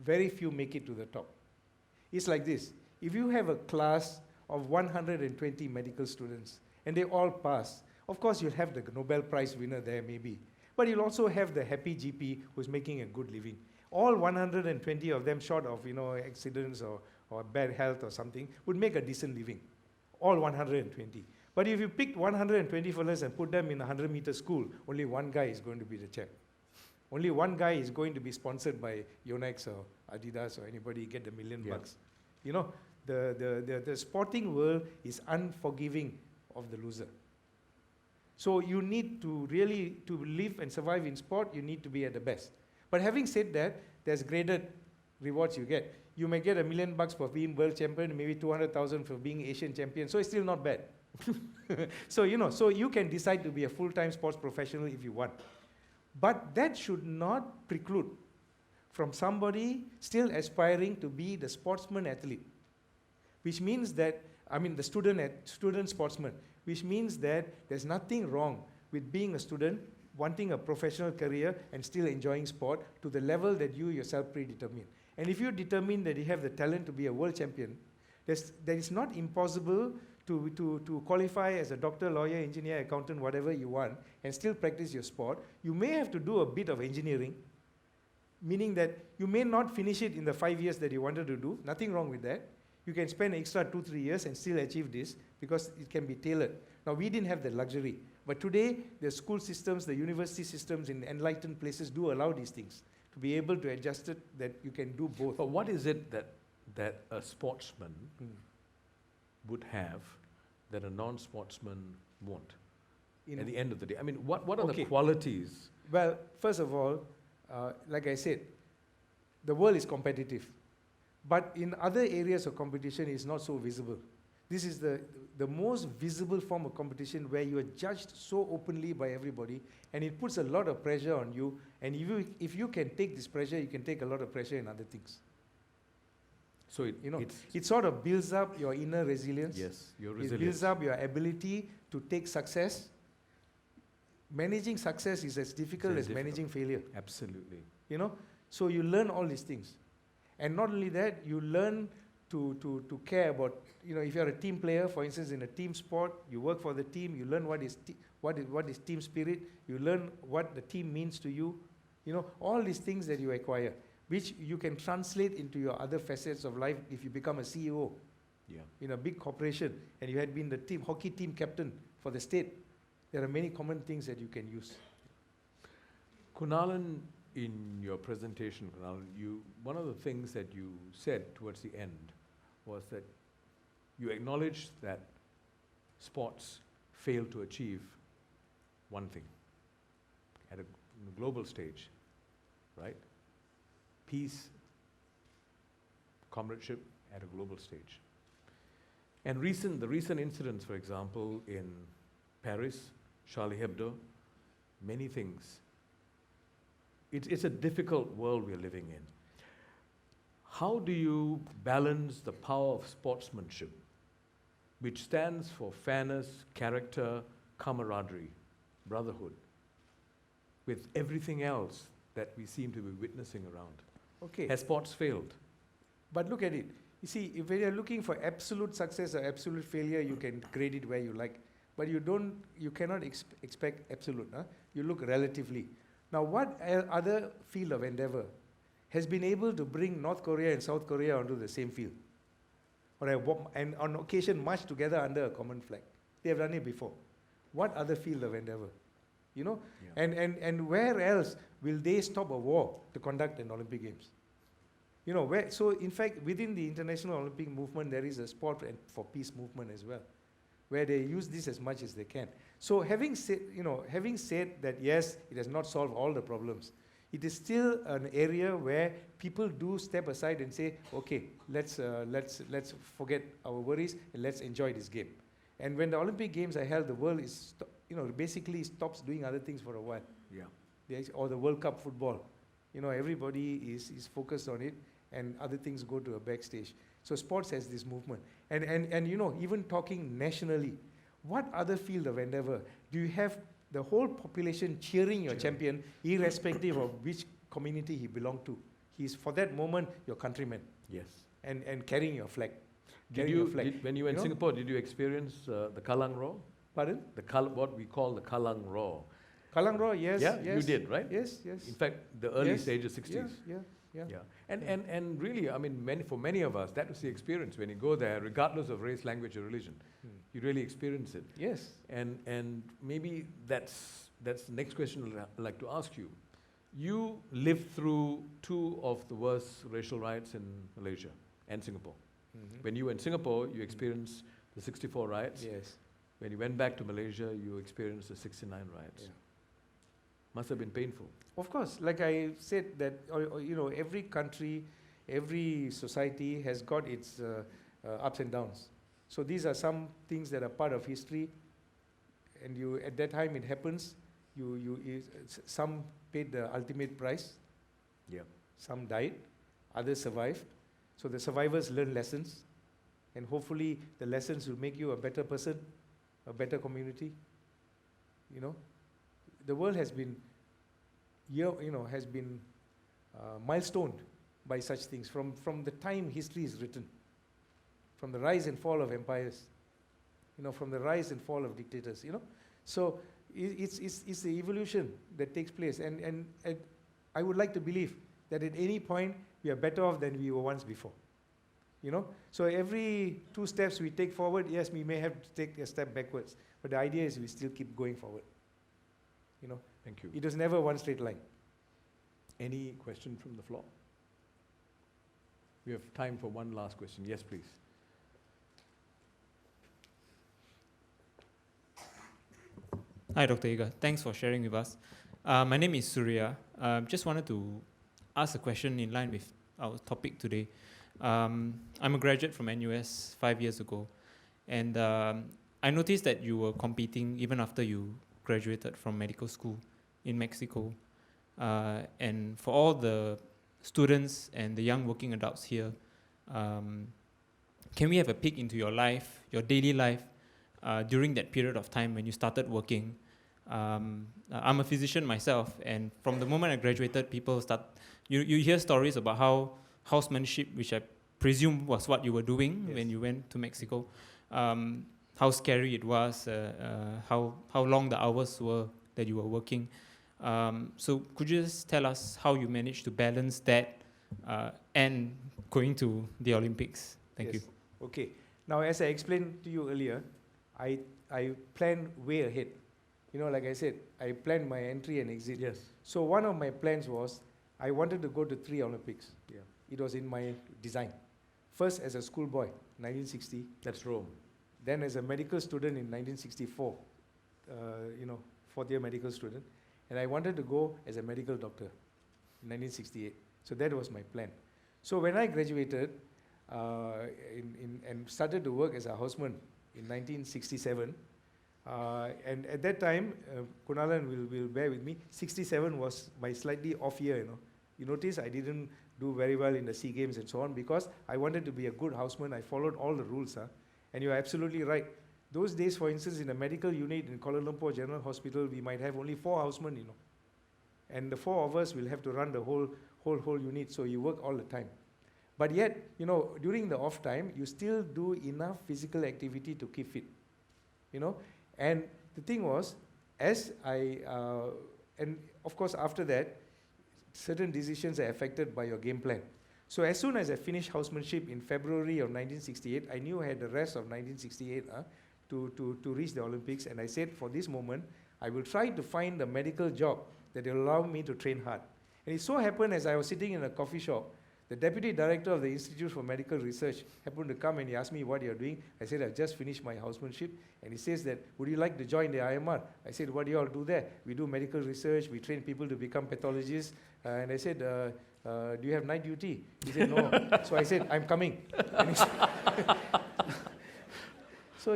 very few make it to the top. It's like this. If you have a class of 120 medical students and they all pass, of course you'll have the Nobel Prize winner there maybe, but you'll also have the happy GP who's making a good living. All 120 of them, short of, you know, accidents or bad health or something, would make a decent living. All 120. But if you picked 120 fellas and put them in a 100-meter school, only one guy is going to be the champ. Only one guy is going to be sponsored by Yonex or Adidas or anybody, get the $1 million bucks. You know, the sporting world is unforgiving of the loser. So you need to really, to live and survive in sport, you need to be at the best. But having said that, there's graded rewards you get. You may get $1 million bucks for being world champion, maybe 200,000 for being Asian champion, so it's still not bad. So, you know, so you can decide to be a full-time sports professional if you want. But that should not preclude from somebody still aspiring to be the sportsman athlete, which means that, I mean the student sportsman, which means that there's nothing wrong with being a student, wanting a professional career and still enjoying sport to the level that you yourself predetermine. And if you determine that you have the talent to be a world champion, that is not impossible to qualify as a doctor, lawyer, engineer, accountant, whatever you want, and still practice your sport. You may have to do a bit of engineering, meaning that you may not finish it in the 5 years that you wanted to do. Nothing wrong with that. You can spend extra 2-3 years and still achieve this because it can be tailored. Now, we didn't have that luxury. But today, the school systems, the university systems in enlightened places do allow these things to be able to adjust it, that you can do both. But what is it that a sportsman would have that a non-sportsman won't at the end of the day? I mean, what are the qualities? Well, first of all, like I said, the world is competitive. But in other areas of competition, it's not so visible. This is the most visible form of competition where you are judged so openly by everybody, and it puts a lot of pressure on you. And if you can take this pressure, you can take a lot of pressure in other things. So it sort of builds up your inner resilience. Yes, your resilience. It builds up your ability to take success. Managing success is as difficult as managing failure. Absolutely. You know, so you learn all these things. And not only that, you learn to care about, if you're a team player, for instance, in a team sport, you work for the team, you learn what is team spirit, you learn what the team means to you, all these things that you acquire, which you can translate into your other facets of life if you become a CEO in a big corporation and you had been the hockey team captain for the state. There are many common things that you can use. Kunalan, in your presentation, Kunalan, one of the things that you said towards the end was that you acknowledged that sports fail to achieve one thing at a global stage, right? Peace, comradeship at a global stage. And the recent incidents, for example, in Paris, Charlie Hebdo, many things. It's a difficult world we're living in. How do you balance the power of sportsmanship, which stands for fairness, character, camaraderie, brotherhood, with everything else that we seem to be witnessing around? Okay. Has sports failed? But look at it. You see, if you're looking for absolute success or absolute failure, you can grade it where you like. But you cannot expect absolute. Huh? You look relatively. Now, what other field of endeavor has been able to bring North Korea and South Korea onto the same field? And on occasion march together under a common flag? They have done it before. What other field of endeavor? Yeah. And where else will they stop a war to conduct an Olympic Games? So in fact, within the International Olympic movement, there is a sport for peace movement as well, where they use this as much as they can. So having said that, yes, it has not solved all the problems, it is still an area where people do step aside and say, okay, let's forget our worries and let's enjoy this game. And when the Olympic Games are held, the world is basically stops doing other things for a while. Yeah. Or the World Cup football, everybody is focused on it, and other things go to a backstage. So sports has this movement. And even talking nationally, what other field of endeavor do you have the whole population cheering your champion, irrespective of which community he belonged to? He's, for that moment, your countryman. Yes. And carrying your flag. When you were in Singapore, did you experience the Kallang Roar? Pardon? What we call the Kallang Roar. Kallang Roar, yes. Yeah, yes. you did, right? Yes. In fact, the early stages, 60s. Yeah. And really, I mean, for many of us, that was the experience. When you go there, regardless of race, language, or religion, you really experience it. Yes. And maybe that's the next question I'd like to ask you. You lived through two of the worst racial riots in Malaysia and Singapore. Mm-hmm. When you were in Singapore, you experienced the 64 riots. Yes. When you went back to Malaysia, you experienced the 69 riots. Yeah. Must have been painful. Of course, like I said, that every country, every society has got its ups and downs. So these are some things that are part of history, and at that time it happens. Some paid the ultimate price. Yeah. Some died, others survived. So the survivors learn lessons, and hopefully the lessons will make you a better person, a better community. The world has been milestoned by such things from the time history is written, from the rise and fall of empires, from the rise and fall of dictators. So it's the evolution that takes place, and I would like to believe that at any point we are better off than we were once before. So every 2 steps we take forward, yes, we may have to take a step backwards, but the idea is we still keep going forward. Thank you. It was never one straight line. Any question from the floor? We have time for one last question. Yes, please. Hi, Dr. Iga. Thanks for sharing with us. My name is Surya. Just wanted to ask a question in line with our topic today. I'm a graduate from NUS 5 years ago, and I noticed that you were competing even after you graduated from medical school in Mexico. And for all the students and the young working adults here, can we have a peek into your life, your daily life, during that period of time when you started working? I'm a physician myself, and from the moment I graduated, people you hear stories about how housemanship, which I presume was what you were doing Yes. when you went to Mexico. How scary it was, how long the hours were that you were working. So could you just tell us how you managed to balance that and going to the Olympics? Thank you. Okay. Now, as I explained to you earlier, I planned way ahead. You know, like I said, I planned my entry and exit. Yes. So one of my plans was I wanted to go to 3 Olympics. Yeah. It was in my design. First as a schoolboy, 1960. That's Rome. Then as a medical student in 1964, fourth year medical student. And I wanted to go as a medical doctor in 1968. So that was my plan. So when I graduated and started to work as a houseman in 1967, and at that time, Kunalan will bear with me, 67 was my slightly off year, You notice I didn't do very well in the SEA Games and so on because I wanted to be a good houseman. I followed all the rules. And you're absolutely right. Those days, for instance, in a medical unit in Kuala Lumpur General Hospital, we might have only 4 housemen, And the 4 of us will have to run the whole unit, so you work all the time. But yet, during the off time, you still do enough physical activity to keep fit, And the thing was, as and of course after that, certain decisions are affected by your game plan. So as soon as I finished housemanship in February of 1968, I knew I had the rest of 1968 to reach the Olympics, and I said, for this moment, I will try to find a medical job that will allow me to train hard. And it so happened, as I was sitting in a coffee shop, the deputy director of the Institute for Medical Research happened to come and he asked me what you're doing. I said, I've just finished my housemanship. And he says that, would you like to join the IMR? I said, what do you all do there? We do medical research, we train people to become pathologists. And I said, do you have night duty? He said, no. So I said, I'm coming. And he said so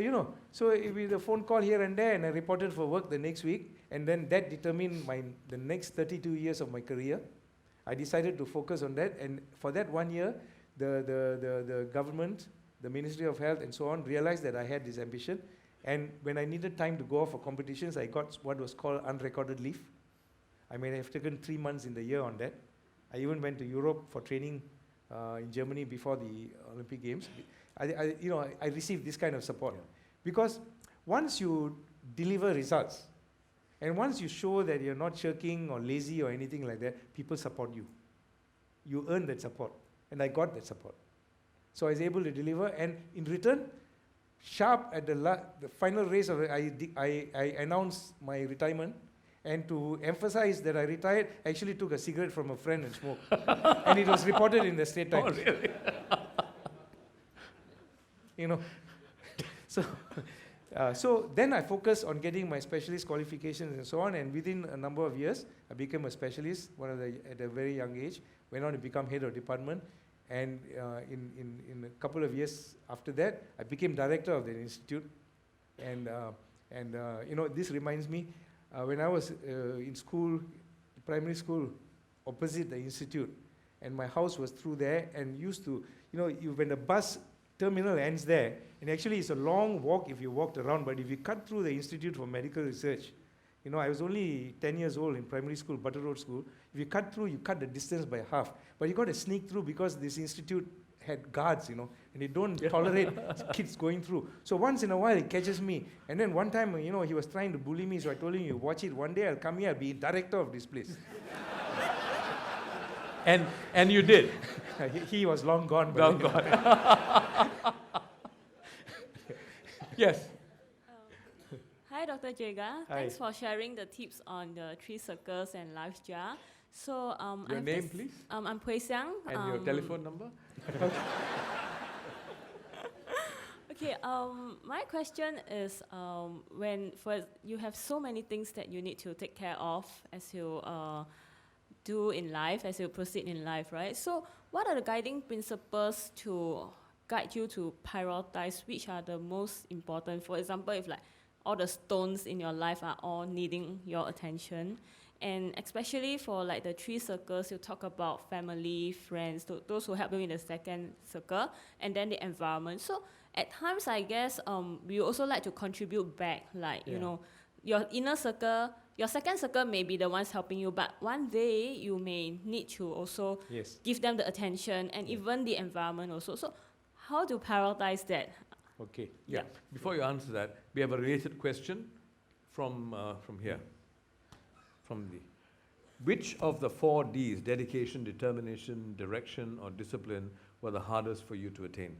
with a phone call here and there, and I reported for work the next week, and then that determined the next 32 years of my career. I decided to focus on that, and for that 1 year, the government, the Ministry of Health and so on, realized that I had this ambition, and when I needed time to go off for competitions, I got what was called unrecorded leave. I mean, I've taken 3 months in the year on that. I even went to Europe for training in Germany before the Olympic Games. I received this kind of support. Because once you deliver results, and once you show that you're not shirking or lazy or anything like that, people support you. You earn that support. And I got that support. So I was able to deliver, and in return, sharp at the final race of it, I announced my retirement. And to emphasize that I retired, I actually took a cigarette from a friend and smoked. And it was reported in the State Times. Oh, really? So then I focused on getting my specialist qualifications and so on, and within a number of years, I became a specialist at a very young age, went on to become head of department, and in a couple of years after that, I became director of the institute. And this reminds me, when I was in school, primary school, opposite the institute, and my house was through there, and used to, when the bus terminal ends there, and actually it's a long walk if you walked around, but if you cut through the Institute for Medical Research, I was only 10 years old in primary school, Butter Road School. If you cut through, you cut the distance by half. But you got to sneak through because this institute had guards, and they don't tolerate kids going through. So once in a while, he catches me. And then one time, he was trying to bully me, so I told him, you watch it. One day I'll come here, I'll be director of this place. And you did. He was long gone. Long gone. Yes. Hi, Dr. Jega. Hi. Thanks for sharing the tips on the 3 circles and life jar. So, Your name, please? I'm Pui Xiang. And your telephone number? Okay, my question is, you have so many things that you need to take care of as you do in life, as you proceed in life, right? So what are the guiding principles to guide you to prioritize which are the most important? For example, if all the stones in your life are all needing your attention, and especially for the 3 circles, you talk about family, friends, those who help you in the second circle, and then the environment. So at times, I guess, we also like to contribute back, your inner circle, your second circle may be the ones helping you, but one day you may need to also Yes. give them the attention and even the environment also. So how to prioritize that? Okay. Yeah. Before you answer that, we have a related question from here. Which of the 4 Ds, dedication, determination, direction, or discipline, were the hardest for you to attain?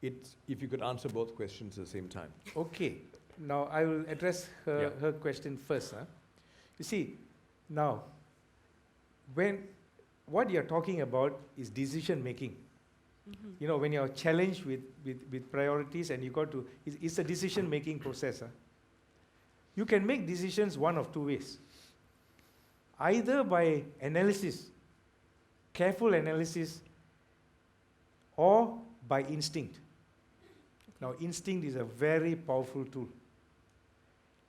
If you could answer both questions at the same time. Okay. Now I will address her question first. You see, now, what you're talking about is decision making. You know, when you're challenged with priorities and you got to, it's a decision making process. You can make decisions one of 2 ways. Either by analysis, careful analysis, or by instinct. Now, instinct is a very powerful tool.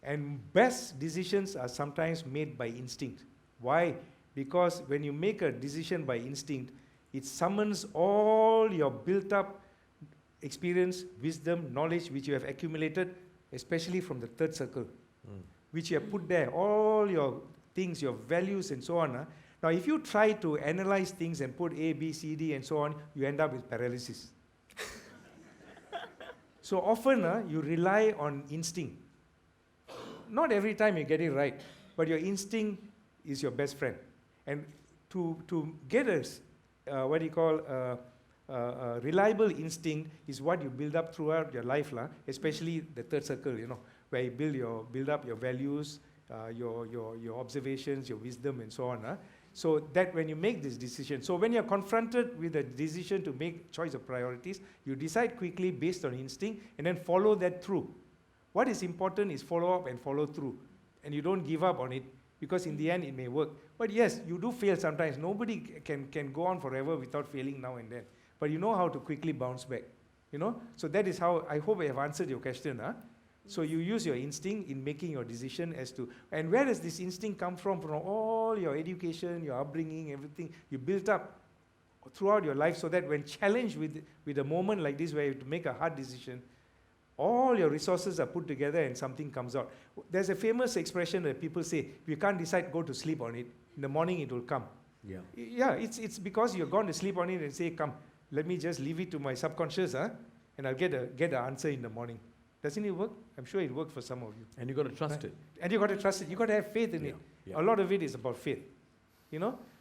And best decisions are sometimes made by instinct. Why? Because when you make a decision by instinct, it summons all your built-up experience, wisdom, knowledge which you have accumulated, especially from the third circle, which you have put there, all your things, your values and so on. Now, if you try to analyze things and put A, B, C, D and so on, you end up with paralysis. So often, you rely on instinct. Not every time you get it right, but your instinct is your best friend. And to get a reliable instinct is what you build up throughout your life, especially the third circle, where you build up your values, your observations, your wisdom, and so on. So that when you make this decision, so when you're confronted with a decision to make choice of priorities, you decide quickly based on instinct and then follow that through. What is important is follow up and follow through. And you don't give up on it, because in the end it may work. But yes, you do fail sometimes. Nobody can go on forever without failing now and then. But you know how to quickly bounce back. So that is how, I hope I have answered your question. So you use your instinct in making your decision as to, and where does this instinct come from? From all your education, your upbringing, everything you built up throughout your life, so that when challenged with a moment like this where you have to make a hard decision, all your resources are put together and something comes out. There's a famous expression that people say, if you can't decide, go to sleep on it. In the morning it will come. Yeah. Yeah, it's because you're gone to sleep on it and say, come, let me just leave it to my subconscious, and I'll get an answer in the morning. Doesn't it work? I'm sure it worked for some of you. And you got to trust it. And you got to trust it. You got to have faith in it. Yeah. A lot of it is about faith.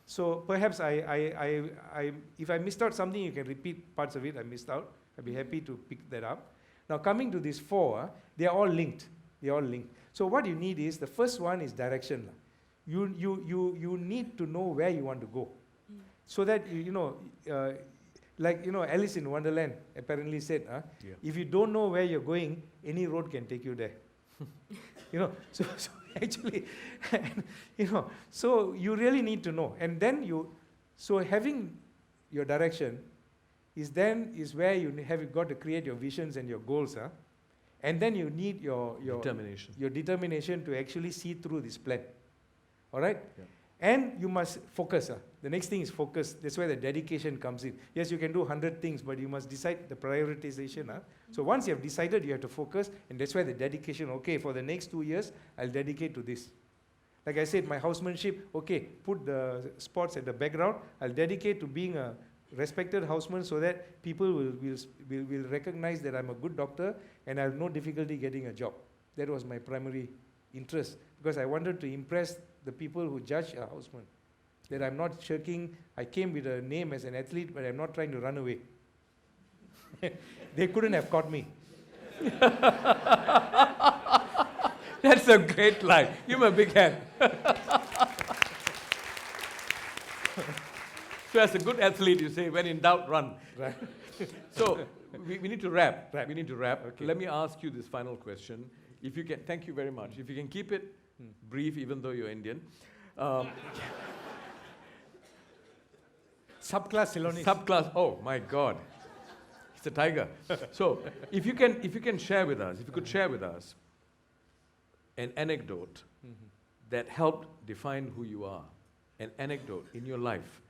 So perhaps if I missed out something, you can repeat parts of it I missed out. I'd be happy to pick that up. Now coming to these 4, they are all linked. So what you need is, the first one is direction. You need to know where you want to go, so that Alice in Wonderland apparently said, if you don't know where you're going, any road can take you there. So actually, so you really need to know. And then so having your direction is where you have got to create your visions and your goals. And then you need your determination to actually see through this plan. All right? Yeah. And you must focus. The next thing is focus. That's where the dedication comes in. Yes, you can do 100 things, but you must decide the prioritization. So once you have decided, you have to focus, and that's where the dedication, okay, for the next 2 years, I'll dedicate to this. Like I said, my housemanship, okay, put the sports at the background. I'll dedicate to being a respected houseman, so that people will recognize that I'm a good doctor and I have no difficulty getting a job. That was my primary interest, because I wanted to impress the people who judge a houseman, that I'm not shirking. I came with a name as an athlete, but I'm not trying to run away. They couldn't have caught me. That's a great line. Give him a big hand. So as a good athlete, you say, when in doubt, run. Right. So we need to wrap. We need to wrap. Okay. Let me ask you this final question. If you can, thank you very much. If you can keep it brief, even though you're Indian. Subclass Ceylonese. Subclass. Oh my God, he's a tiger. So if you can share with us, if you could share with us an anecdote that helped define who you are, an anecdote in your life,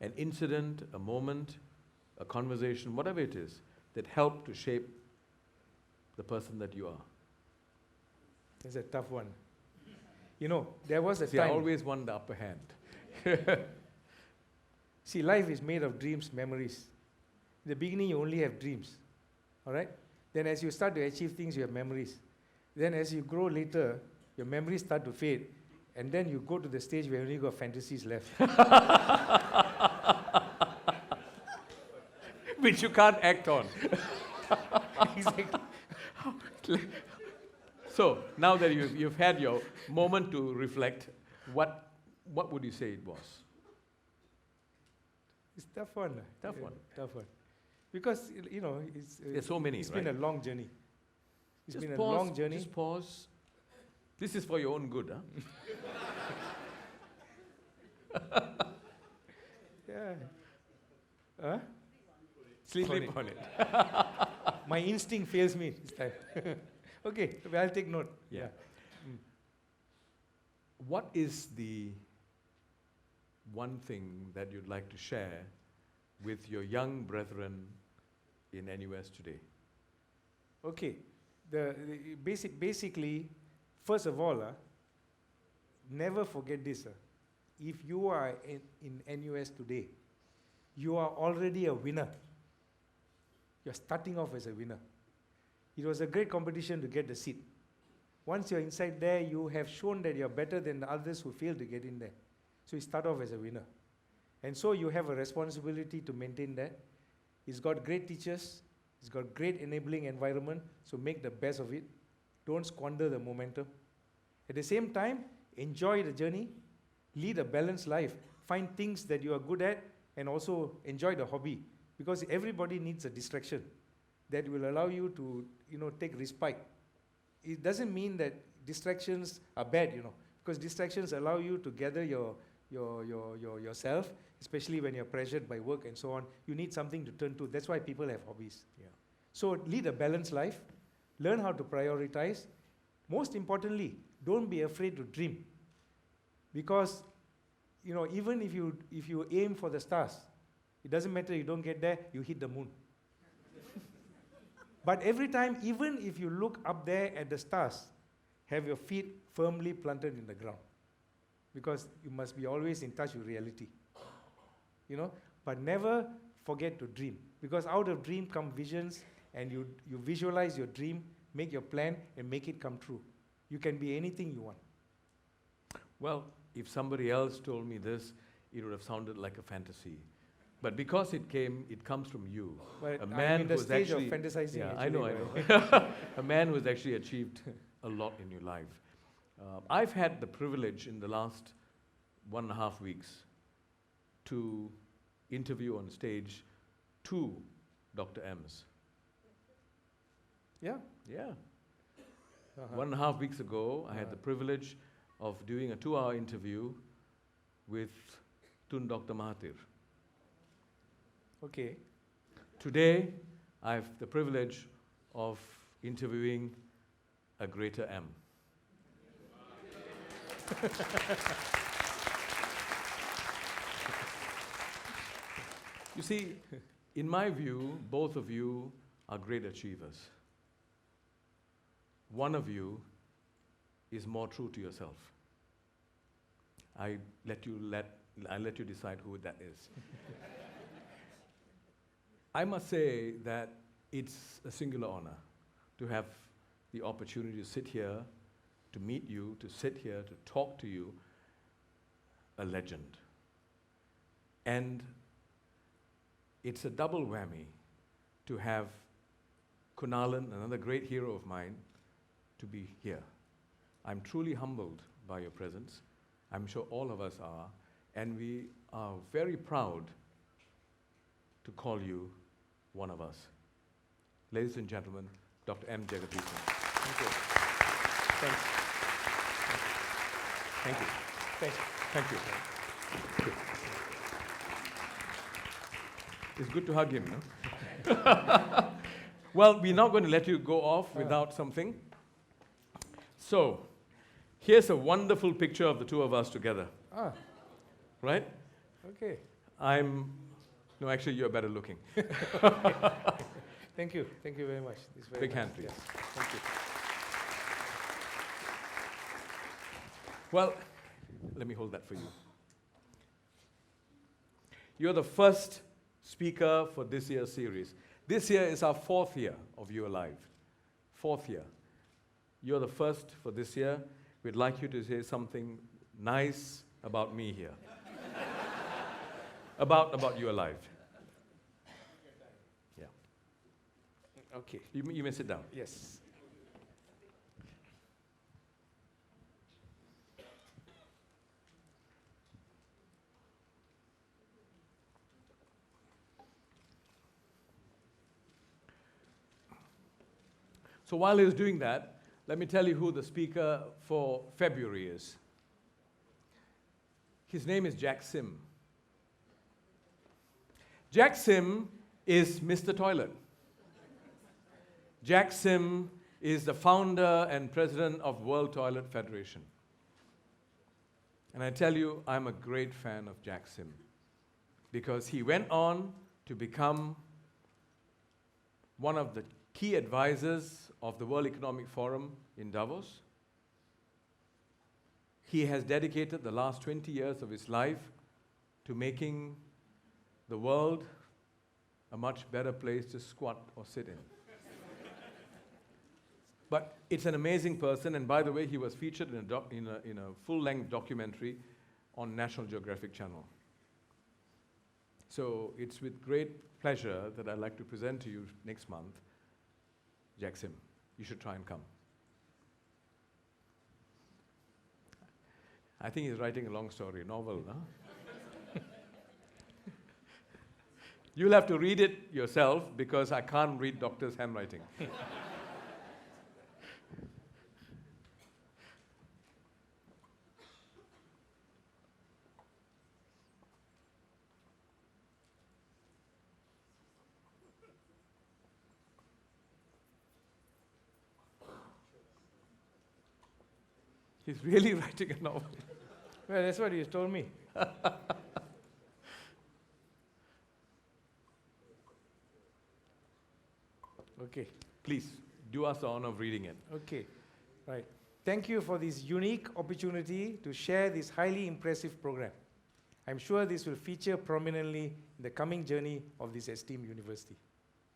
an incident, a moment, a conversation, whatever it is, that helped to shape the person that you are. It's a tough one. You know, there was a See, I time. always want the upper hand. See, life is made of dreams, memories. In the beginning, you only have dreams. All right? Then as you start to achieve things, you have memories. Then as you grow later, your memories start to fade. And then you go to the stage where you only got fantasies left. Which you can't act on. Exactly. So, now that you've had your moment to reflect, what would you say it was? It's a tough one. Tough one. Tough one. Because, you know, There's so many, it's right? been a long journey. It's Just been pause, a long journey. Just pause. This is for your own good, huh? Yeah. Huh? Sleep on it. My instinct fails me this time. Okay, I'll take note. Yeah. What is the one thing that you'd like to share with your young brethren in NUS today? Okay. The basically, first of all, never forget this. If you are in NUS today, you are already a winner. You're starting off as a winner. It was a great competition to get the seat. Once you're inside there, you have shown that you're better than the others who failed to get in there. So you start off as a winner. And so you have a responsibility to maintain that. It's got great teachers. It's got great enabling environment. So make the best of it. Don't squander the momentum. At the same time, enjoy the journey. Lead a balanced life. Find things that you are good at and also enjoy the hobby. Because everybody needs a distraction that will allow you to, take respite. It doesn't mean that distractions are bad, because distractions allow you to gather yourself, especially when you're pressured by work and so on. You need something to turn to. That's why people have hobbies. Yeah. So lead a balanced life. Learn how to prioritize. Most importantly, don't be afraid to dream. Because, even if you aim for the stars, it doesn't matter, you don't get there, you hit the moon. But every time, even if you look up there at the stars, have your feet firmly planted in the ground. Because you must be always in touch with reality. But never forget to dream. Because out of dream come visions, and you visualize your dream, make your plan, and make it come true. You can be anything you want. Well, if somebody else told me this, it would have sounded like a fantasy. But because it comes from you. But A man the who's stage actually, of fantasizing. yeah, I actually, know. A man who has actually achieved a lot in your life. I've had the privilege in the last 1.5 weeks to interview on stage 2 Dr. M's. Yeah. Yeah. 1.5 1.5 weeks ago, I had the privilege of doing a 2-hour interview with Tun Dr. Mahathir. Okay. Today, I have the privilege of interviewing a greater M. You see, in my view, both of you are great achievers. One of you is more true to yourself. I let you decide who that is. I must say that it's a singular honor to have the opportunity to sit here, to meet you, to sit here, to talk to you, a legend. And it's a double whammy to have Kunalan, another great hero of mine, to be here. I'm truly humbled by your presence. I'm sure all of us are. And we are very proud to call you one of us. Ladies and gentlemen, Dr. M. Jegathesan. Thank you. Thanks. Thank you. Thanks. Thank you. It's good to hug him, no? Well, we're not going to let you go off without something. So, here's a wonderful picture of the two of us together. Ah, Right? okay. No, actually, you're better looking. Thank you. Thank you very much. Big hand, please. Yes. Thank you. Well, let me hold that for you. You're the first speaker for this year's series. This year is our 4th year of You Alive. 4th year. You're the first for this year. We'd like you to say something nice about me here. about You Alive. Yeah. Okay. You may sit down. Yes. So while he was doing that, let me tell you who the speaker for February is. His name is Jack Sim. Jack Sim is Mr. Toilet. Jack Sim is the founder and president of World Toilet Federation. And I tell you, I'm a great fan of Jack Sim because he went on to become one of the key advisors of the World Economic Forum in Davos. He has dedicated the last 20 years of his life to making the world a much better place to squat or sit in. But it's an amazing person, and by the way, he was featured in a full-length documentary on National Geographic Channel. So it's with great pleasure that I'd like to present to you next month Jack Sim. You should try and come. I think he's writing a long story, a novel, huh? You'll have to read it yourself because I can't read doctor's handwriting. He's really writing a novel. Well, that's what you told me. Okay. Please, do us the honor of reading it. Okay. Right. Thank you for this unique opportunity to share this highly impressive program. I'm sure this will feature prominently in the coming journey of this esteemed university.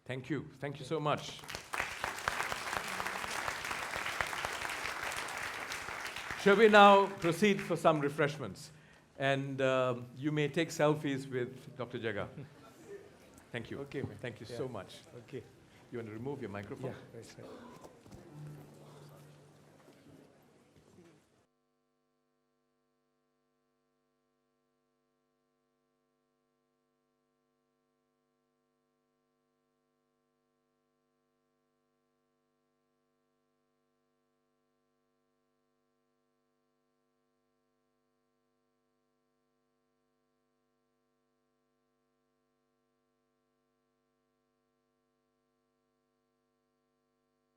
Thank you. Thank you so much. Shall we now proceed for some refreshments? And you may take selfies with Dr. Jaga. Thank you. Okay, man. Thank you Yeah. so much. Okay. You want to remove your microphone? Yeah, that's right.